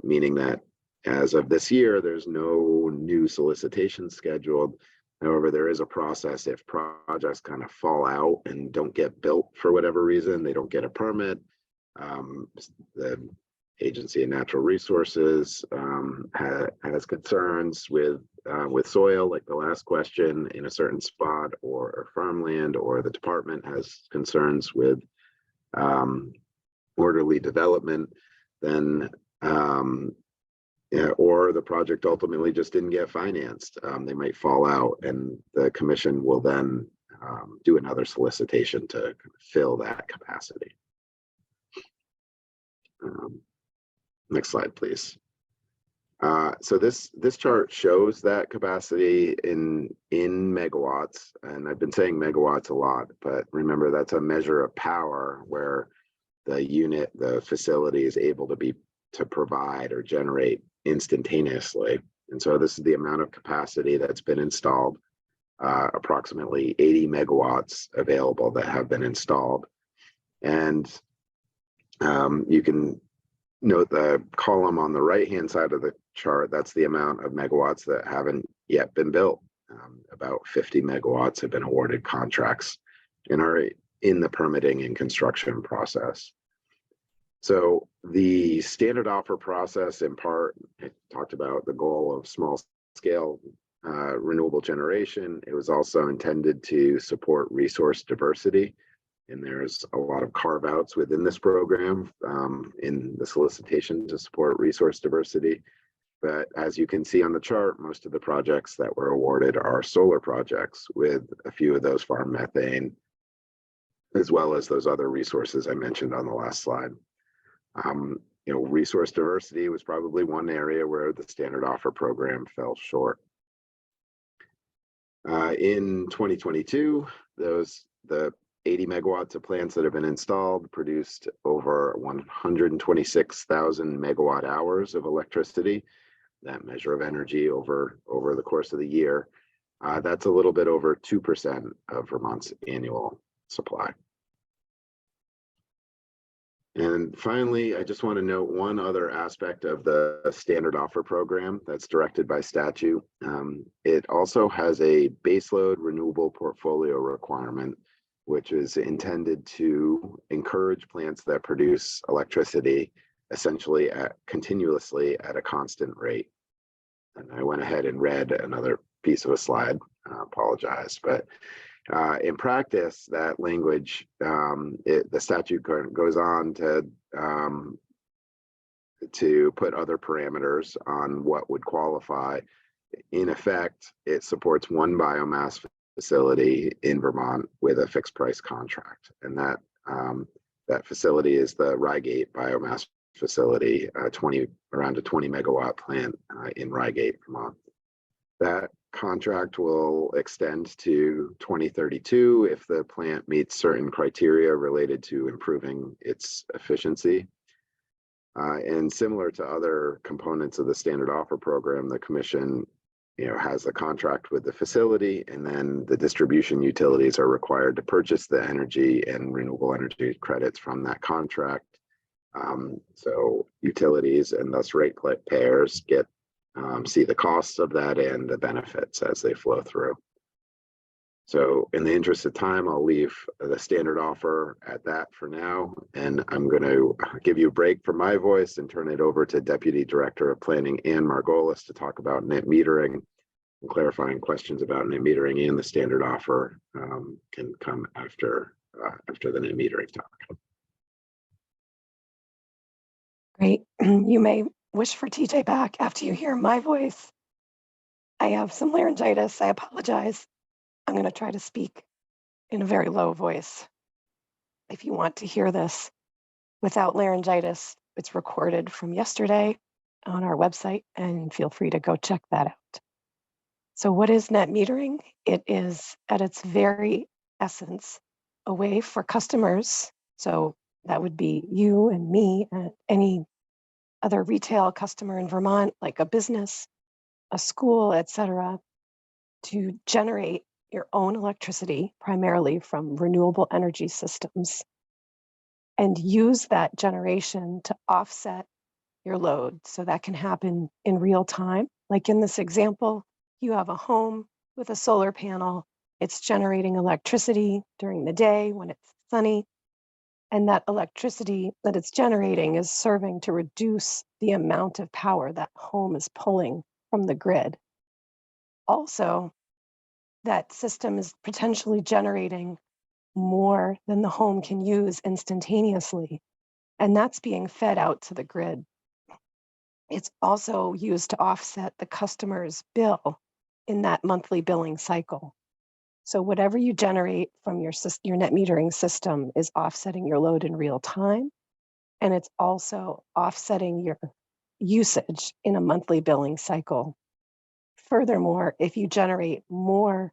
meaning that as of this year, there's no new solicitations scheduled. However, there is a process if projects kind of fall out and don't get built for whatever reason, they don't get a permit. The Agency of Natural Resources has concerns with soil, like the last question, in a certain spot, or farmland, or the department has concerns with orderly development, then or the project ultimately just didn't get financed, they might fall out, and the commission will then do another solicitation to fill that capacity. Next slide, please. So this chart shows that capacity in megawatts, and I've been saying megawatts a lot, but remember that's a measure of power where the facility is able to provide or generate instantaneously. And so this is the amount of capacity that's been installed, approximately 80 megawatts available that have been installed. And you can note the column on the right-hand side of the chart, that's the amount of megawatts that haven't yet been built. About 50 megawatts have been awarded contracts and are in the permitting and construction process. So the standard offer process, in part, I talked about the goal of small scale renewable generation. It was also intended to support resource diversity. And there's a lot of carve outs within this program in the solicitation to support resource diversity. But as you can see on the chart, most of the projects that were awarded are solar projects, with a few of those farm methane, as well as those other resources I mentioned on the last slide. Resource diversity was probably one area where the standard offer program fell short. In 2022, the 80 megawatts of plants that have been installed produced over 126,000 megawatt hours of electricity. That measure of energy over the course of the year. That's a little bit over 2% of Vermont's annual supply. And finally, I just want to note one other aspect of the standard offer program that's directed by statute. It also has a baseload renewable portfolio requirement, which is intended to encourage plants that produce electricity essentially continuously at a constant rate. And I went ahead and read another piece of a slide, apologize, but in practice, that language, the statute goes on to put other parameters on what would qualify. In effect, it supports one biomass facility in Vermont with a fixed price contract, and that facility is the Rygate biomass facility, around a 20 megawatt plant in Rygate, Vermont. That contract will extend to 2032 if the plant meets certain criteria related to improving its efficiency. And similar to other components of the standard offer program, the commission has a contract with the facility, and then the distribution utilities are required to purchase the energy and renewable energy credits from that contract. So utilities and thus rate payers see the costs of that and the benefits as they flow through. So in the interest of time, I'll leave the standard offer at that for now. And I'm going to give you a break from my voice and turn it over to Deputy Director of Planning, Ann Margolis, to talk about net metering and clarifying questions about net metering, and the standard offer can come after the net metering talk. Great. You may wish for TJ back after you hear my voice. I have some laryngitis. I apologize. I'm going to try to speak in a very low voice. If you want to hear this without laryngitis, it's recorded from yesterday on our website, and feel free to go check that out. So what is net metering? It is, at its very essence, a way for customers, so that would be you and me and any other retail customer in Vermont, like a business, a school, etc., to generate your own electricity, primarily from renewable energy systems, and use that generation to offset your load. So that can happen in real time. Like in this example, you have a home with a solar panel. It's generating electricity during the day when it's sunny. And that electricity that it's generating is serving to reduce the amount of power that home is pulling from the grid. Also, that system is potentially generating more than the home can use instantaneously, and that's being fed out to the grid. It's also used to offset the customer's bill in that monthly billing cycle. So whatever you generate from your net metering system is offsetting your load in real time, and it's also offsetting your usage in a monthly billing cycle. Furthermore, if you generate more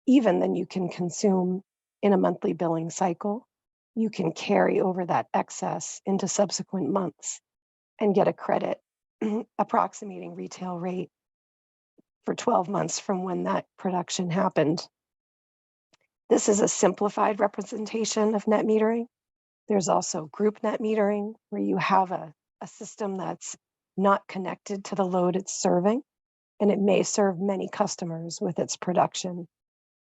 even than you can consume in a monthly billing cycle, you can carry over that excess into subsequent months and get a credit approximating retail rate for 12 months from when that production happened. This is a simplified representation of net metering. There's also group net metering, where you have a system that's not connected to the load it's serving, and it may serve many customers with its production.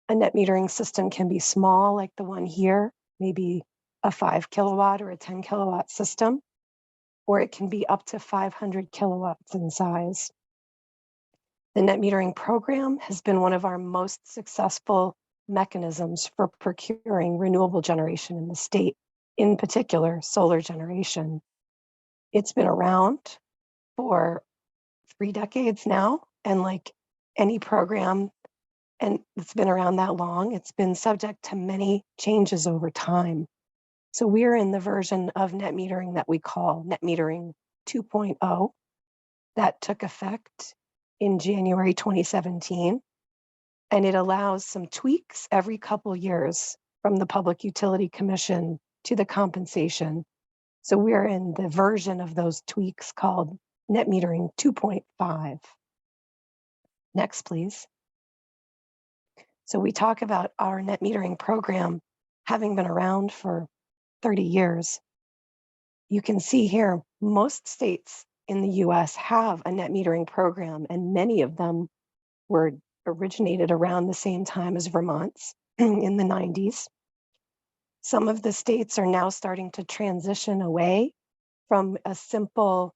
A net metering system can be small, like the one here, maybe a 5 kilowatt or a 10 kilowatt system, or it can be up to 500 kilowatts in size. The net metering program has been one of our most successful mechanisms for procuring renewable generation in the state, in particular, solar generation. It's been around for 3 decades now, and like any program, and it's been around that long, it's been subject to many changes over time. So we're in the version of net metering that we call net metering 2.0. That took effect in January 2017. And it allows some tweaks every couple years from the Public Utility Commission to the compensation. So we're in the version of those tweaks called net metering 2.5. Next, please. So we talk about our net metering program having been around for 30 years. You can see here, most states in the US have a net metering program, and many of them were originated around the same time as Vermont's in the 90s. Some of the states are now starting to transition away from a simple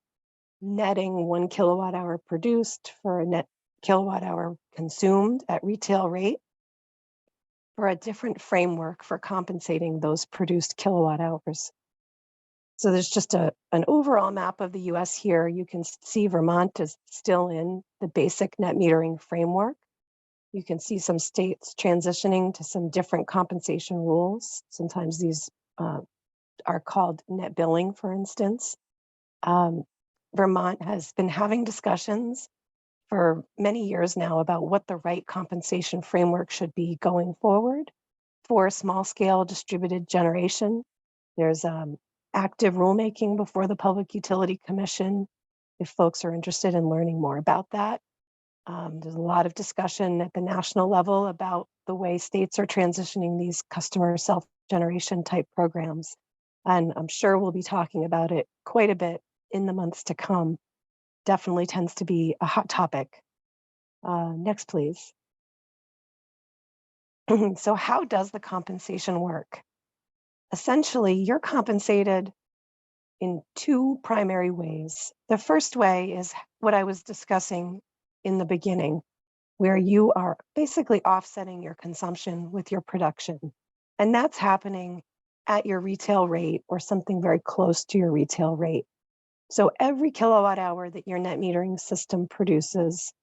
netting 1 kilowatt hour produced for a net kilowatt hour consumed at retail rate, for a different framework for compensating those produced kilowatt hours. So there's just an overall map of the US here. You can see Vermont is still in the basic net metering framework. You can see some states transitioning to some different compensation rules. Sometimes these are called net billing, for instance. Vermont has been having discussions for many years now about what the right compensation framework should be going forward for small scale distributed generation. There's active rulemaking before the Public Utility Commission if folks are interested in learning more about that. There's a lot of discussion at the national level about the way states are transitioning these customer self-generation type programs. And I'm sure we'll be talking about it quite a bit in the months to come. Definitely tends to be a hot topic. Next, please. So how does the compensation work? Essentially, you're compensated in two primary ways. The first way is what I was discussing in the beginning, where you are basically offsetting your consumption with your production. And that's happening at your retail rate or something very close to your retail rate. So every kilowatt hour that your net metering system produces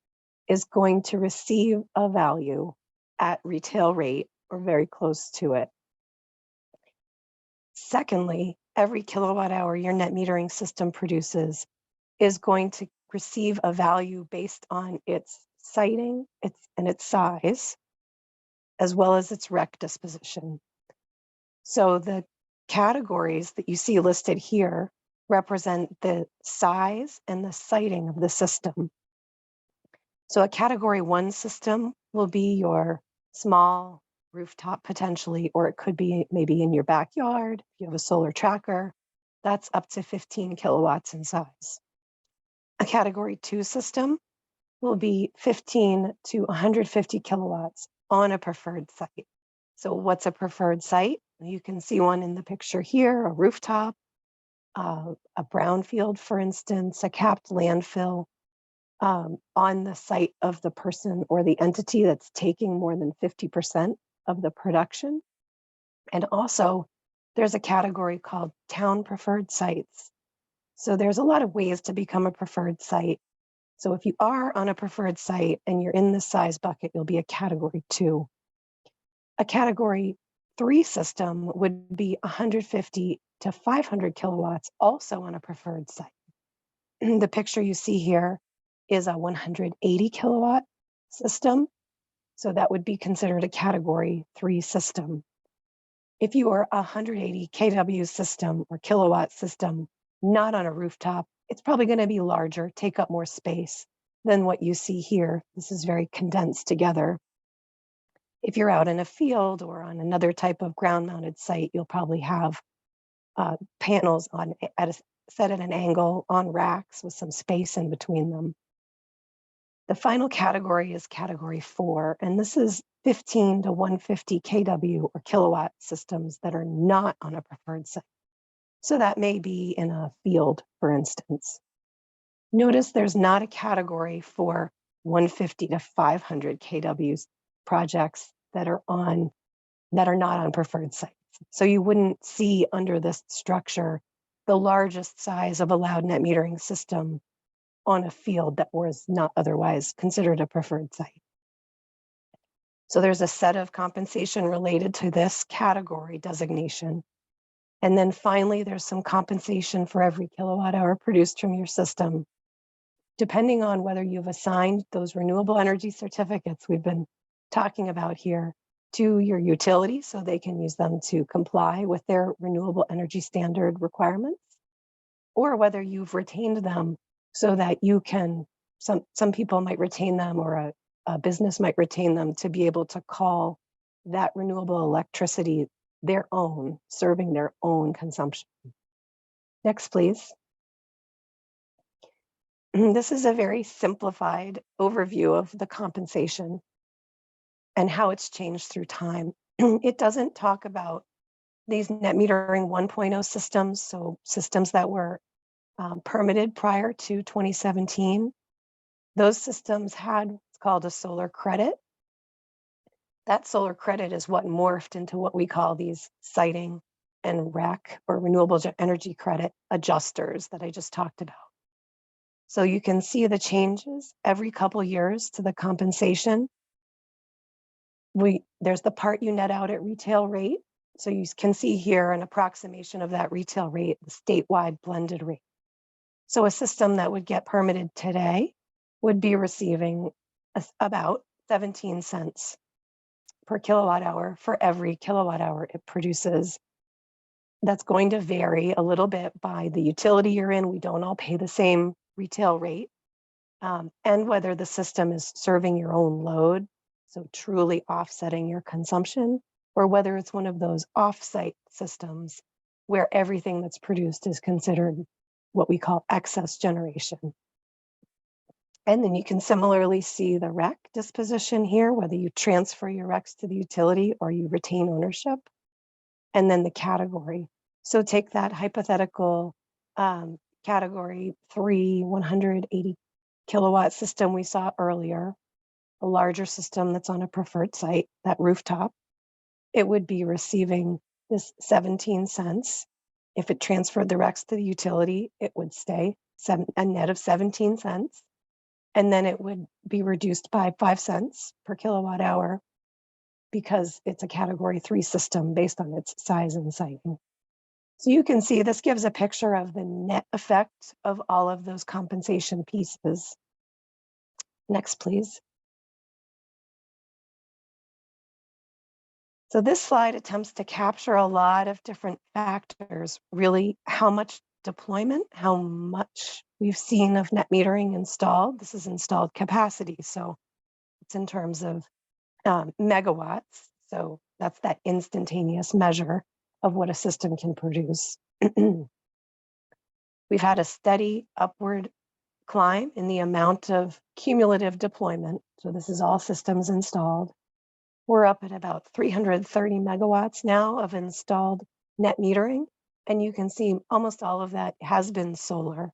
is going to receive a value at retail rate or very close to it. Secondly, every kilowatt hour your net metering system produces is going to receive a value based on its siting and its size, as well as its REC disposition. So the categories that you see listed here represent the size and the siting of the system. So a category 1 system will be your small rooftop potentially, or it could be maybe in your backyard. If you have a solar tracker, that's up to 15 kilowatts in size. A category 2 system will be 15 to 150 kilowatts on a preferred site. So what's a preferred site? You can see one in the picture here, a rooftop, a brownfield, for instance, a capped landfill on the site of the person or the entity that's taking more than 50% of the production. And also, there's a category called town preferred sites. So there's a lot of ways to become a preferred site. So if you are on a preferred site and you're in this size bucket, you'll be a category 2. A category 3 system would be 150 to 500 kilowatts, also on a preferred site. The picture you see here is a 180 kilowatt system. So that would be considered a category 3 system. If you are a 180 kW system or kilowatt system, not on a rooftop, it's probably going to be larger, take up more space than what you see here. This is very condensed together. If you're out in a field or on another type of ground mounted site, you'll probably have panels set at an angle on racks with some space in between them. The final category is category 4, and this is 15 to 150 kW or kilowatt systems that are not on a preferred site. So that may be in a field, for instance. Notice there's not a category for 150 to 500 kW projects that are not on preferred sites. So you wouldn't see under this structure the largest size of allowed net metering system on a field that was not otherwise considered a preferred site. So there's a set of compensation related to this category designation. And then finally, there's some compensation for every kilowatt hour produced from your system, depending on whether you've assigned those renewable energy certificates we've been talking about here to your utility so they can use them to comply with their renewable energy standard requirements, or whether you've retained them so that you can, some people might retain them, or a business might retain them to be able to call that renewable electricity their own, serving their own consumption. Next, please. This is a very simplified overview of the compensation and how it's changed through time. It doesn't talk about these net metering 1.0 systems, so systems that were permitted prior to 2017. Those systems had what's called a solar credit. That solar credit is what morphed into what we call these siting and REC, or renewable energy credit adjusters, that I just talked about. So you can see the changes every couple years to the compensation. There's the part you net out at retail rate. So you can see here an approximation of that retail rate, the statewide blended rate. So a system that would get permitted today would be receiving about 17 cents per kilowatt hour for every kilowatt hour it produces. That's going to vary a little bit by the utility you're in. We don't all pay the same retail rate, and whether the system is serving your own load, so truly offsetting your consumption, or whether it's one of those off-site systems where everything that's produced is considered what we call excess generation. And then you can similarly see the REC disposition here, whether you transfer your RECs to the utility or you retain ownership, and then the category. So take that hypothetical category 3 180 kilowatt system we saw earlier, a larger system that's on a preferred site, that rooftop. It would be receiving this 17 cents. If it transferred the RECs to the utility, it would stay a net of 17 cents. And then it would be reduced by 5 cents per kilowatt hour because it's a category 3 system based on its size and siting. So you can see this gives a picture of the net effect of all of those compensation pieces. Next, please. So this slide attempts to capture a lot of different factors, really how much deployment, how much we've seen of net metering installed. This is installed capacity, so it's in terms of megawatts. So that's that instantaneous measure of what a system can produce. We've had a steady upward climb in the amount of cumulative deployment. So this is all systems installed. We're up at about 330 megawatts now of installed net metering. And you can see almost all of that has been solar.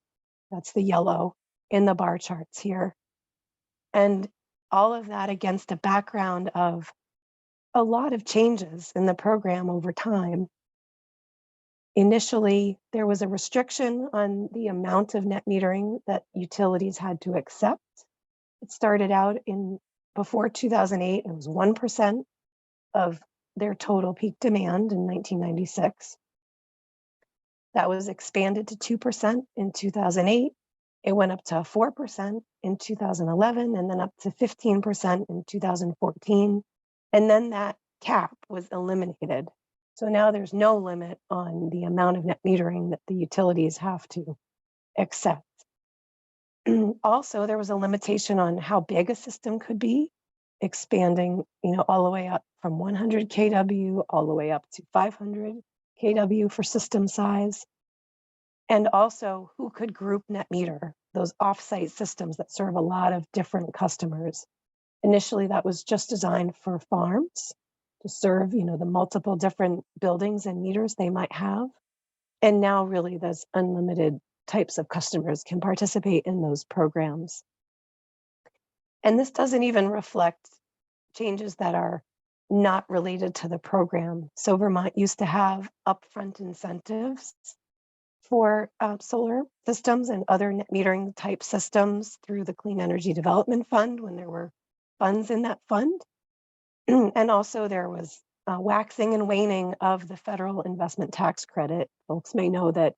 That's the yellow in the bar charts here. And all of that against a background of a lot of changes in the program over time. Initially, there was a restriction on the amount of net metering that utilities had to accept. It started out before 2008, it was 1% of their total peak demand in 1996. That was expanded to 2% in 2008. It went up to 4% in 2011, and then up to 15% in 2014. And then that cap was eliminated. So now there's no limit on the amount of net metering that the utilities have to accept. Also, there was a limitation on how big a system could be, expanding, all the way up from 100 kW all the way up to 500 kW for system size. And also who could group net meter, those offsite systems that serve a lot of different customers. Initially, that was just designed for farms to serve, the multiple different buildings and meters they might have. And now really there's unlimited types of customers can participate in those programs. And this doesn't even reflect changes that are not related to the program. So Vermont used to have upfront incentives for solar systems and other net metering type systems through the Clean Energy Development Fund when there were funds in that fund. And also there was waxing and waning of the federal investment tax credit. Folks may know that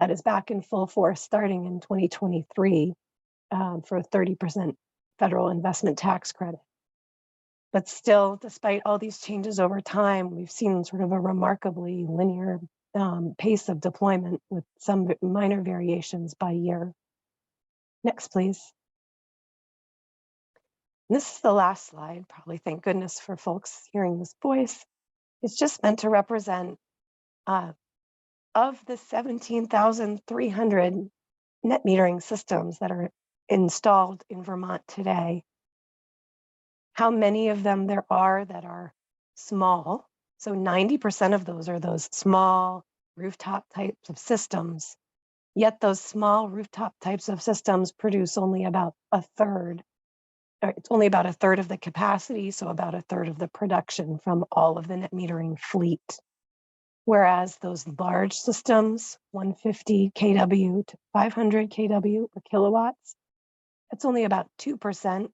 that is back in full force starting in 2023 for a 30% federal investment tax credit. But still, despite all these changes over time, we've seen sort of a remarkably linear pace of deployment with some minor variations by year. Next, please. And this is the last slide, probably thank goodness for folks hearing this voice. It's just meant to represent of the 17,300 net metering systems that are installed in Vermont today, how many of them there are that are small. So 90% of those are those small rooftop types of systems. Yet those small rooftop types of systems produce only about a third. It's only about a third of the capacity, so about a third of the production from all of the net metering fleet. Whereas those large systems, 150 kW to 500 kW or kilowatts, that's only about 2%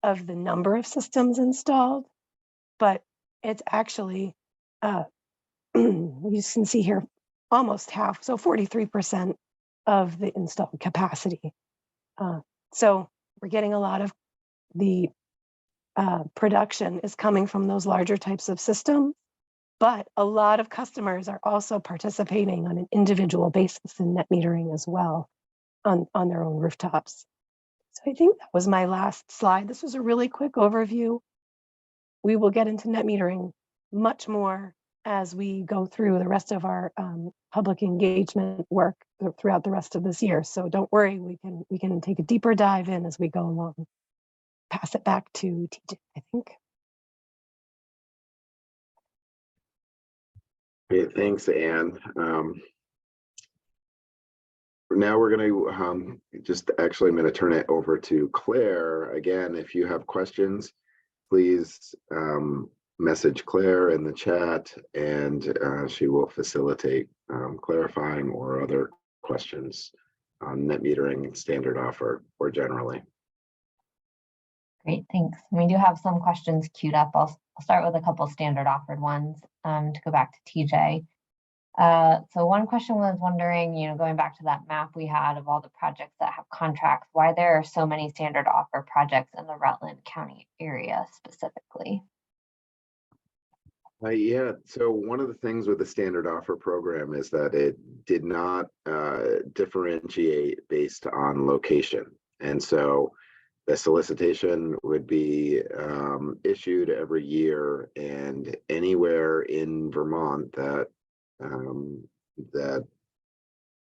of the number of systems installed, but it's actually, you can see here, almost half, so 43% of the installed capacity. So we're getting a lot of the production is coming from those larger types of systems, but a lot of customers are also participating on an individual basis in net metering as well on their own rooftops. So I think that was my last slide. This was a really quick overview. We will get into net metering much more as we go through the rest of our public engagement work throughout the rest of this year. So don't worry, we can take a deeper dive in as we go along. Pass it back to TJ, I think. Okay, thanks, Anne. Now we're going to I'm going to turn it over to Claire. Again, if you have questions, please message Claire in the chat, and she will facilitate clarifying or other questions on net metering, standard offer, or generally. Great, thanks. We do have some questions queued up. I'll start with a couple standard offered ones to go back to TJ. So one question was wondering, going back to that map we had of all the projects that have contracts, why there are so many standard offer projects in the Rutland County area specifically? Yeah, so one of the things with the standard offer program is that it did not differentiate based on location. And so the solicitation would be issued every year, and anywhere in Vermont that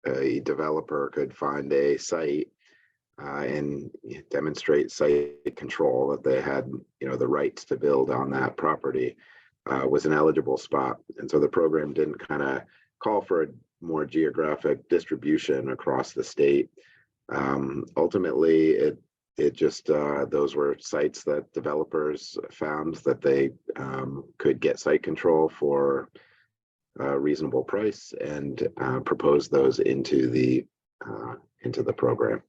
a developer could find a site and demonstrate site control that they had, the rights to build on that property, was an eligible spot. And so the program didn't kind of call for a more geographic distribution across the state. Ultimately, it just those were sites that developers found that they could get site control for a reasonable price, and propose those into the program.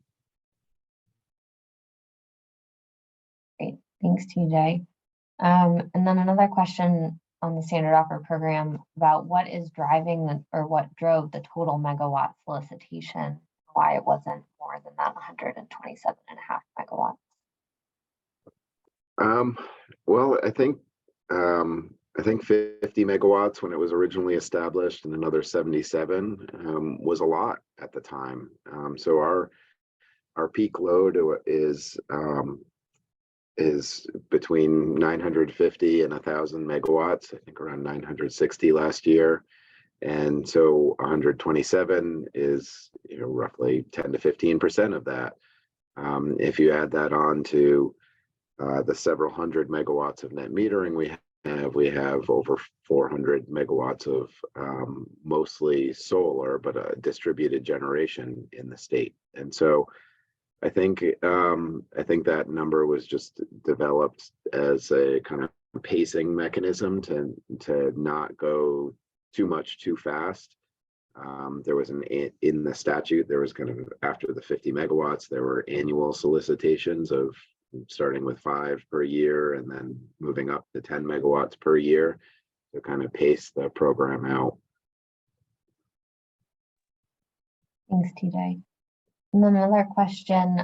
Great, thanks, TJ. And then another question on the standard offer program about what is driving what drove the total megawatt solicitation, why it wasn't more than that 127.5 megawatts. Well, I think 50 megawatts when it was originally established, and another 77 was a lot at the time. So our peak load is between 950 and 1,000 megawatts. I think around 960 last year, and so 127 is roughly 10 to 15% of that. If you add that on to the several hundred megawatts of net metering we have over 400 megawatts of mostly solar, but distributed generation in the state. And so I think that number was just developed as a kind of pacing mechanism to not go too much too fast. There was in the statute, there was kind of, after the 50 megawatts, there were annual solicitations of starting with 5 per year and then moving up to 10 megawatts per year to kind of pace the program out. Thanks, TJ. And then another question,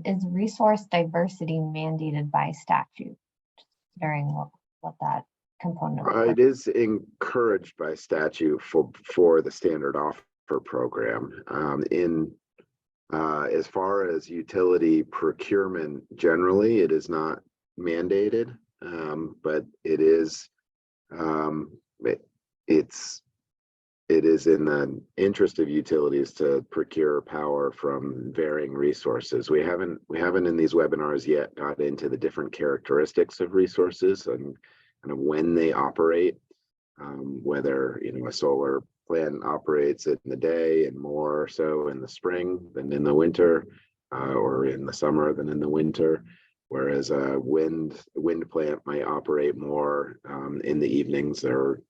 is resource diversity mandated by statute? Just considering what that component of it is encouraged by statute for the standard offer program. As far as utility procurement generally, it is not mandated, but it is it is in the interest of utilities to procure power from varying resources. We haven't in these webinars yet got into the different characteristics of resources and kind of when they operate, whether a solar plant operates in the day and more so in the spring than in the winter, or in the summer than in the winter, whereas a wind plant might operate more in the evenings, or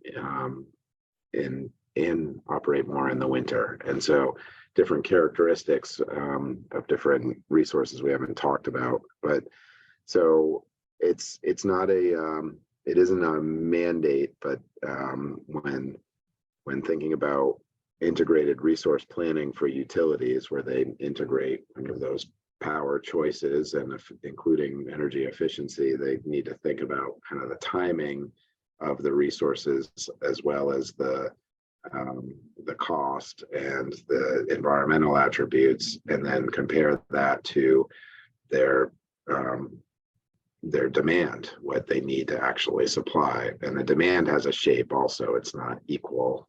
operate more in the winter. And so different characteristics of different resources we haven't talked about. But so it's not it isn't a mandate, but when thinking about integrated resource planning for utilities, where they integrate under those power choices and including energy efficiency, they need to think about kind of the timing of the resources, as well as the cost and the environmental attributes, and then compare that to their their demand, what they need to actually supply. And the demand has a shape also. It's not equal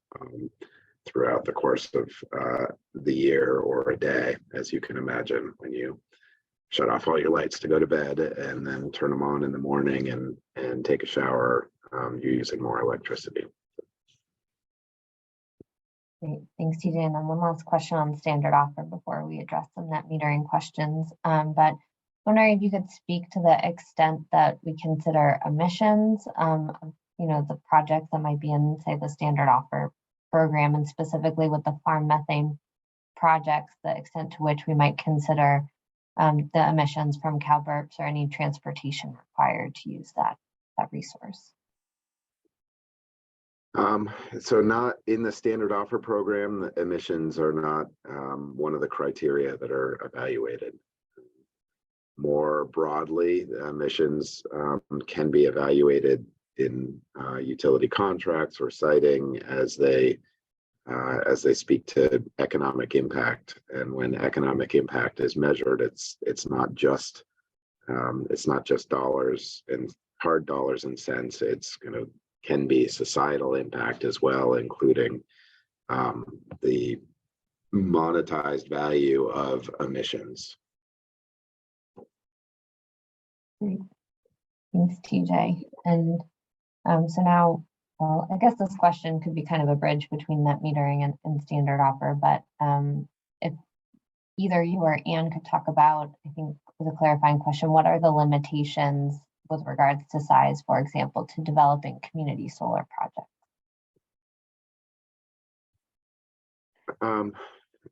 throughout the course of the year or a day, as you can imagine when you shut off all your lights to go to bed and then turn them on in the morning and take a shower, you're using more electricity. Great, thanks, TJ. And then one last question on standard offer before we address some net metering questions. But wondering if you could speak to the extent that we consider emissions, the projects that might be in, say, the standard offer program, and specifically with the farm methane projects, the extent to which we might consider the emissions from cow burps or any transportation required to use that resource. So not in the standard offer program, the emissions are not one of the criteria that are evaluated. More broadly, emissions can be evaluated in utility contracts or siting as they speak to economic impact. And when economic impact is measured, it's not just dollars and hard dollars and cents. It's can be societal impact as well, including the monetized value of emissions. Great. Thanks, TJ. And so now, well, I guess this question could be kind of a bridge between net metering and standard offer, but if either you or Anne could talk about, I think with a clarifying question, what are the limitations with regards to size, for example, to developing community solar projects?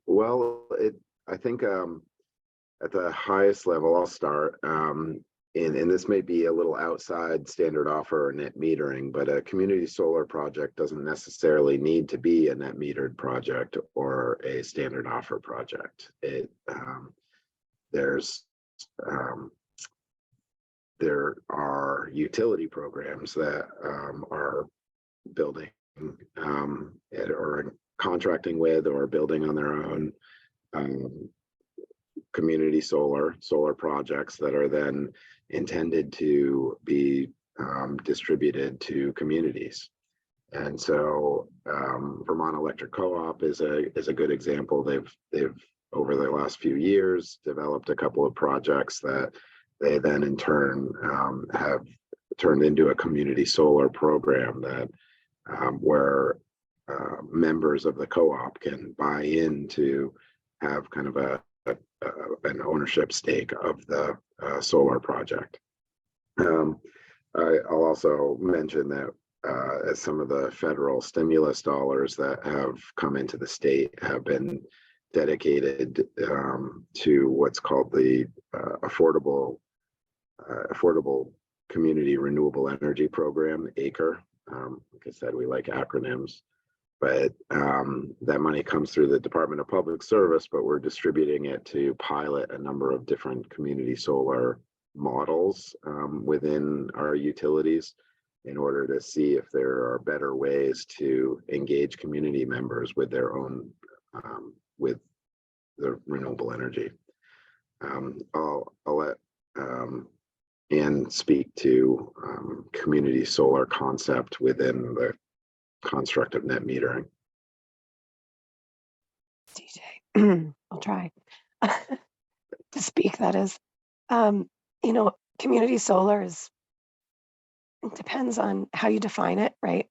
Well, I think at the highest level, I'll start, and this may be a little outside standard offer or net metering, but a community solar project doesn't necessarily need to be a net metered project or a standard offer project. There are utility programs that are building or contracting with or building on their own community solar projects that are then intended to be distributed to communities. And so Vermont Electric Co-op is a good example. They've over the last few years developed a couple of projects that they then in turn have turned into a community solar program that where members of the co-op can buy in to have kind of an ownership stake of the solar project. I'll also mention that as some of the federal stimulus dollars that have come into the state have been dedicated to what's called the affordable community renewable energy program, ACRE. Like I said, we like acronyms, but that money comes through the Department of Public Service, but we're distributing it to pilot a number of different community solar models within our utilities in order to see if there are better ways to engage community members with their own with the renewable energy. I'll let Anne speak to community solar concept within the construct of net metering. DJ, I'll try to speak. That is, community solar it depends on how you define it, right?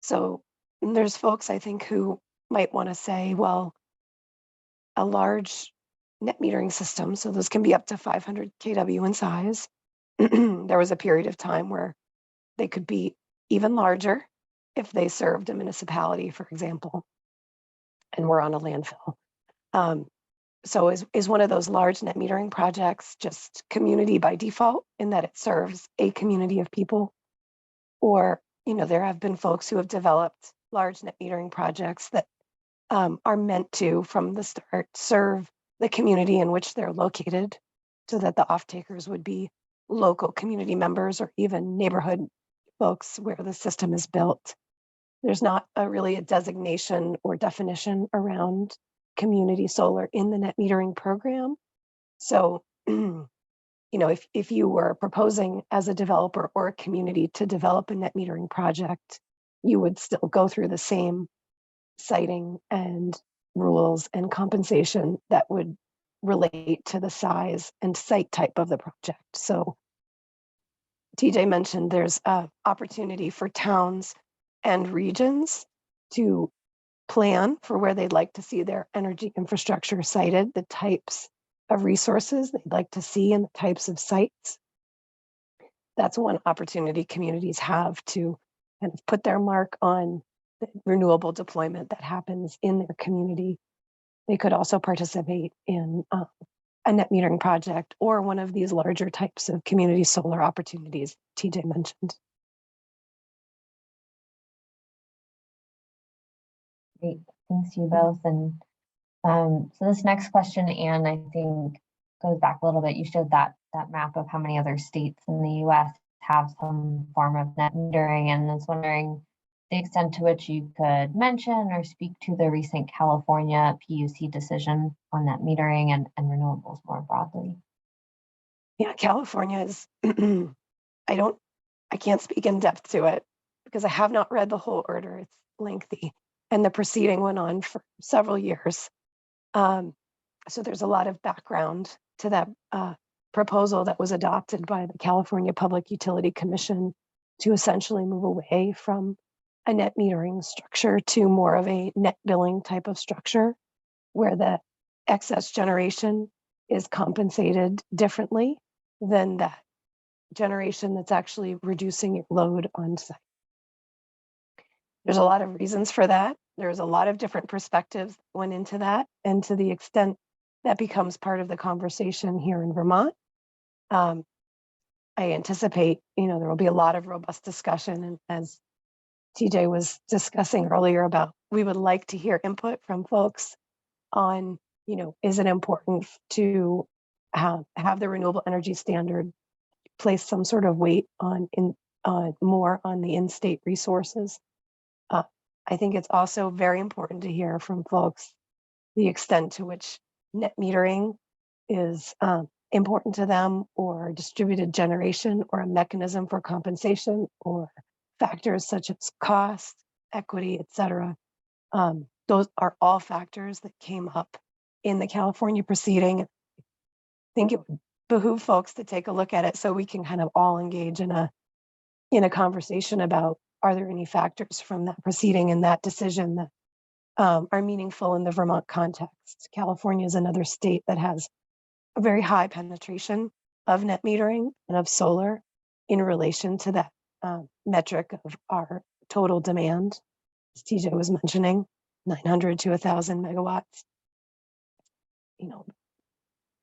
So there's folks I think who might want to say, well, a large net metering system, so those can be up to 500 kW in size. There was a period of time where they could be even larger if they served a municipality, for example, and were on a landfill. So is one of those large net metering projects just community by default in that it serves a community of people? Or, there have been folks who have developed large net metering projects that are meant to, from the start, serve the community in which they're located so that the off-takers would be local community members or even neighborhood folks where the system is built. There's not really a designation or definition around community solar in the net metering program. So if you were proposing as a developer or a community to develop a net metering project, you would still go through the same siting and rules and compensation that would relate to the size and site type of the project. So TJ mentioned there's an opportunity for towns and regions to plan for where they'd like to see their energy infrastructure sited, the types of resources they'd like to see and the types of sites. That's one opportunity communities have to kind of put their mark on the renewable deployment that happens in their community. They could also participate in a net metering project or one of these larger types of community solar opportunities TJ mentioned. Great, thanks to you both. And so this next question, Anne, I think goes back a little bit. You showed that map of how many other states in the US have some form of net metering, and I was wondering the extent to which you could mention or speak to the recent California PUC decision on net metering and renewables more broadly. Yeah, California is, I can't speak in depth to it because I have not read the whole order. It's lengthy and the proceeding went on for several years. So there's a lot of background to that proposal that was adopted by the California Public Utility Commission to essentially move away from a net metering structure to more of a net billing type of structure where the excess generation is compensated differently than that generation that's actually reducing your load on site. There's a lot of reasons for that. There's a lot of different perspectives that went into that, and to the extent that becomes part of the conversation here in Vermont, I anticipate, there will be a lot of robust discussion. And as TJ was discussing earlier about, we would like to hear input from folks on, is it important to have the renewable energy standard place some sort of weight on more on the in-state resources. I think it's also very important to hear from folks the extent to which net metering is important to them, or distributed generation, or a mechanism for compensation, or factors such as cost, equity, et cetera. Those are all factors that came up in the California proceeding. I think it would behoove folks to take a look at it so we can kind of all engage in a conversation about, are there any factors from that proceeding and that decision that are meaningful in the Vermont context. California is another state that has a very high penetration of net metering and of solar in relation to that metric of our total demand. As TJ was mentioning, 900 to 1,000 megawatts,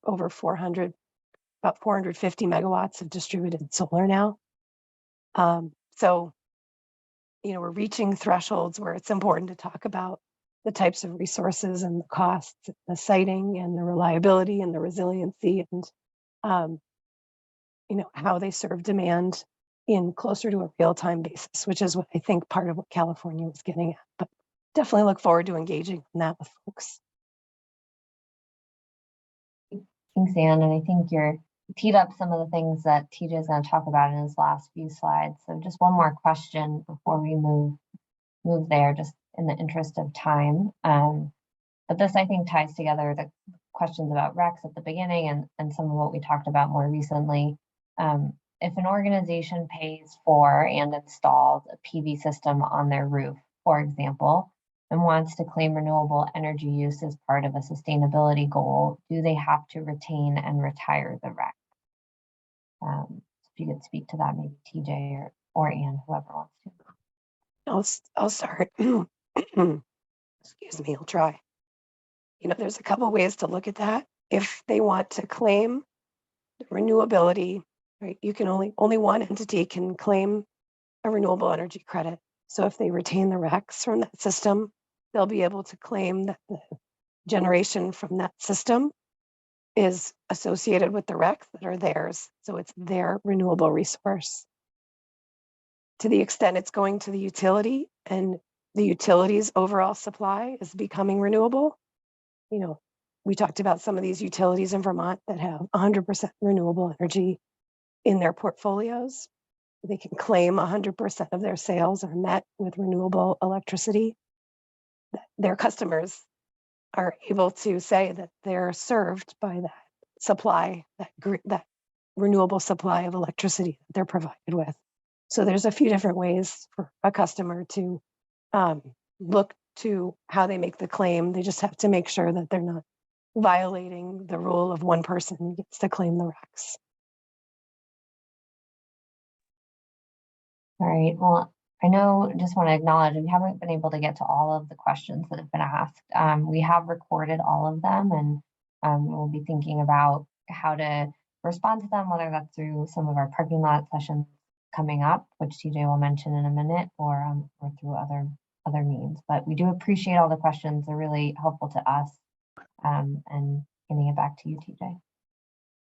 over 400, about 450 megawatts of distributed solar now. So, we're reaching thresholds where it's important to talk about the types of resources and the costs, the siting and the reliability and the resiliency, and how they serve demand in closer to a real-time basis, which is what I think part of what California was getting at. But definitely look forward to engaging on that with folks. Thanks, Anne. And I think you're teed up some of the things that TJ is going to talk about in his last few slides. So just one more question before we move there, just in the interest of time. But this, I think, ties together the questions about RECs at the beginning and some of what we talked about more recently. If an organization pays for and installs a PV system on their roof, for example, and wants to claim renewable energy use as part of a sustainability goal, do they have to retain and retire the REC? If you could speak to that, maybe TJ or Anne, whoever wants to. I'll start. Excuse me, I'll try. There's a couple ways to look at that. If they want to claim renewability, right, you can only one entity can claim a renewable energy credit. So if they retain the RECs from that system, they'll be able to claim that the generation from that system is associated with the RECs that are theirs. So it's their renewable resource. To the extent it's going to the utility and the utility's overall supply is becoming renewable, We talked about some of these utilities in Vermont that have 100% renewable energy in their portfolios. They can claim 100% of their sales are met with renewable electricity. Their customers are able to say that they're served by that supply, that renewable supply of electricity that they're provided with. So there's a few different ways for a customer to look to how they make the claim. They just have to make sure that they're not violating the rule of one person gets to claim the RECs. All right, well, I know, just want to acknowledge we haven't been able to get to all of the questions that have been asked. We have recorded all of them, and we'll be thinking about how to respond to them, whether that's through some of our parking lot sessions coming up, which TJ will mention in a minute, or through other means. But we do appreciate all the questions. They're really helpful to us. And handing it back to you, TJ.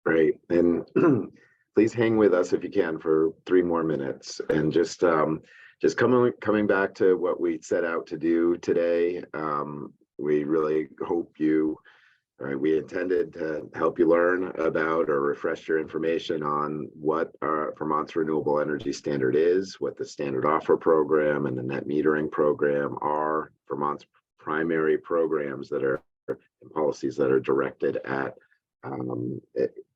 Great. And please hang with us if you can for 3 more minutes. And just coming back to what we set out to do today, we really hope we intended to help you learn about or refresh your information on what Vermont's renewable energy standard is, what the standard offer program and the net metering program are, Vermont's primary programs that are and policies that are directed at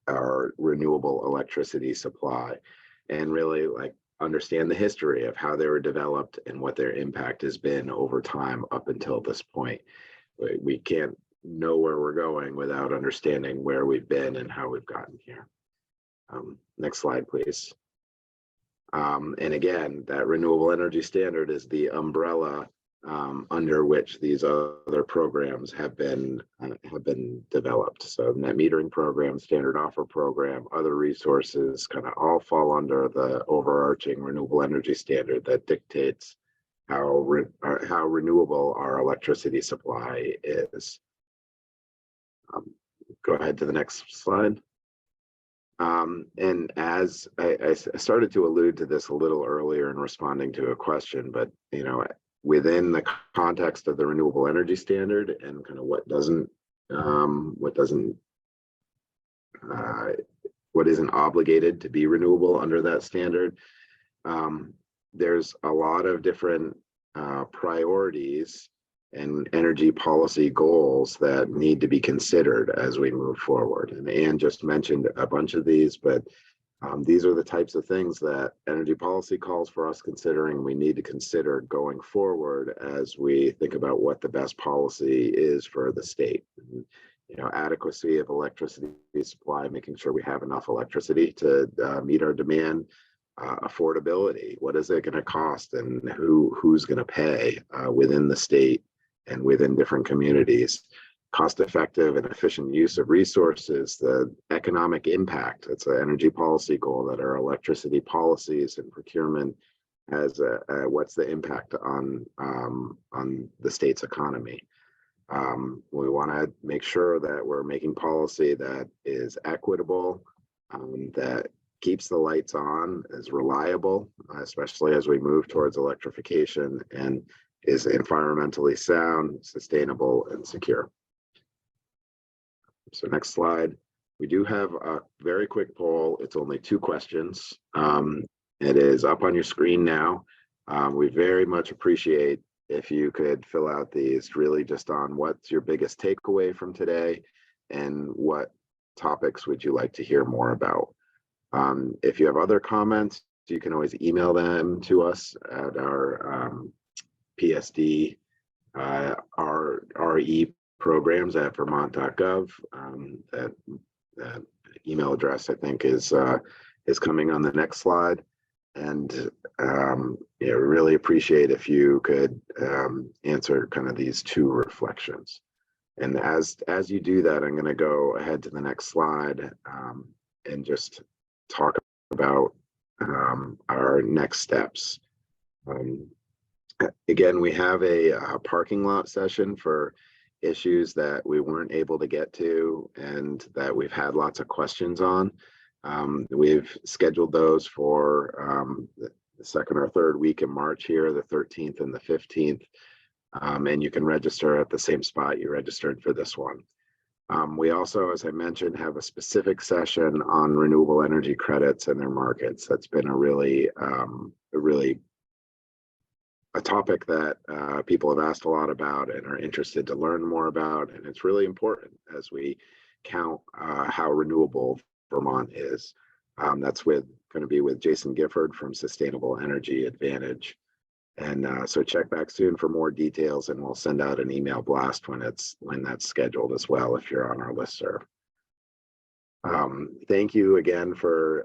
our renewable electricity supply, and really understand the history of how they were developed and what their impact has been over time up until this point. We can't know where we're going without understanding where we've been and how we've gotten here. Next slide, please. And again, that renewable energy standard is the umbrella under which these other programs have been developed. So net metering program, standard offer program, other resources kind of all fall under the overarching renewable energy standard that dictates how renewable our electricity supply is. Go ahead to the next slide. And as I started to allude to this a little earlier in responding to a question, but within the context of the renewable energy standard and kind of what isn't obligated to be renewable under that standard, there's a lot of different priorities and energy policy goals that need to be considered as we move forward. And Anne just mentioned a bunch of these, but these are the types of things that energy policy calls for us considering we need to consider going forward as we think about what the best policy is for the state. And, adequacy of electricity supply, making sure we have enough electricity to meet our demand. Affordability, what is it going to cost, and who's going to pay within the state and within different communities. Cost-effective and efficient use of resources, the economic impact. It's an energy policy goal that our electricity policies and procurement has. What's the impact on the state's economy? We want to make sure that we're making policy that is equitable, that keeps the lights on, is reliable, especially as we move towards electrification, and is environmentally sound, sustainable, and secure. So next slide. We do have a very quick poll. It's only 2 questions. It is up on your screen now. We very much appreciate if you could fill out these really just on what's your biggest takeaway from today and what topics would you like to hear more about. If you have other comments, you can always email them to us at our PSD RE programs at vermont.gov. That email address, I think, is coming on the next slide. And we really appreciate if you could answer kind of these 2 reflections. And as you do that, I'm going to go ahead to the next slide and just talk about our next steps. Again, we have a parking lot session for issues that we weren't able to get to and that we've had lots of questions on. We've scheduled those for the 2nd or 3rd week in March here, the 13th and the 15th. And you can register at the same spot you registered for this one. We also, as I mentioned, have a specific session on renewable energy credits and their markets. That's been a topic that people have asked a lot about and are interested to learn more about. And it's really important as we count how renewable Vermont is. That's going to be with Jason Gifford from Sustainable Energy Advantage. And so check back soon for more details, and we'll send out an email blast when that's scheduled as well, if you're on our listserv. Thank you again for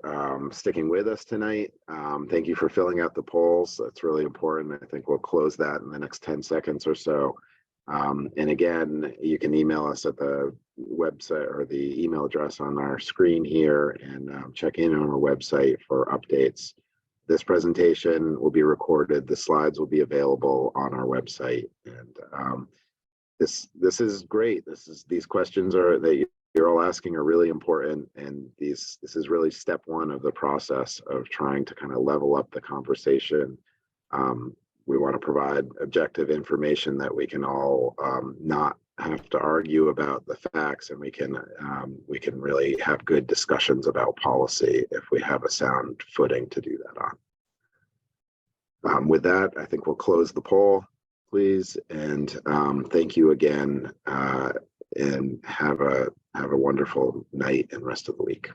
sticking with us tonight. Thank you for filling out the polls. That's really important. I think we'll close that in the next 10 seconds or so. And again, you can email us at the website or the email address on our screen here, and check in on our website for updates. This presentation will be recorded. The slides will be available on our website. And this is great. These questions that you're all asking are really important, and this is really step one of the process of trying to kind of level up the conversation. We want to provide objective information that we can all not have to argue about the facts, and we can really have good discussions about policy if we have a sound footing to do that on. With that, I think we'll close the poll, please, and thank you again, and have a wonderful night and rest of the week.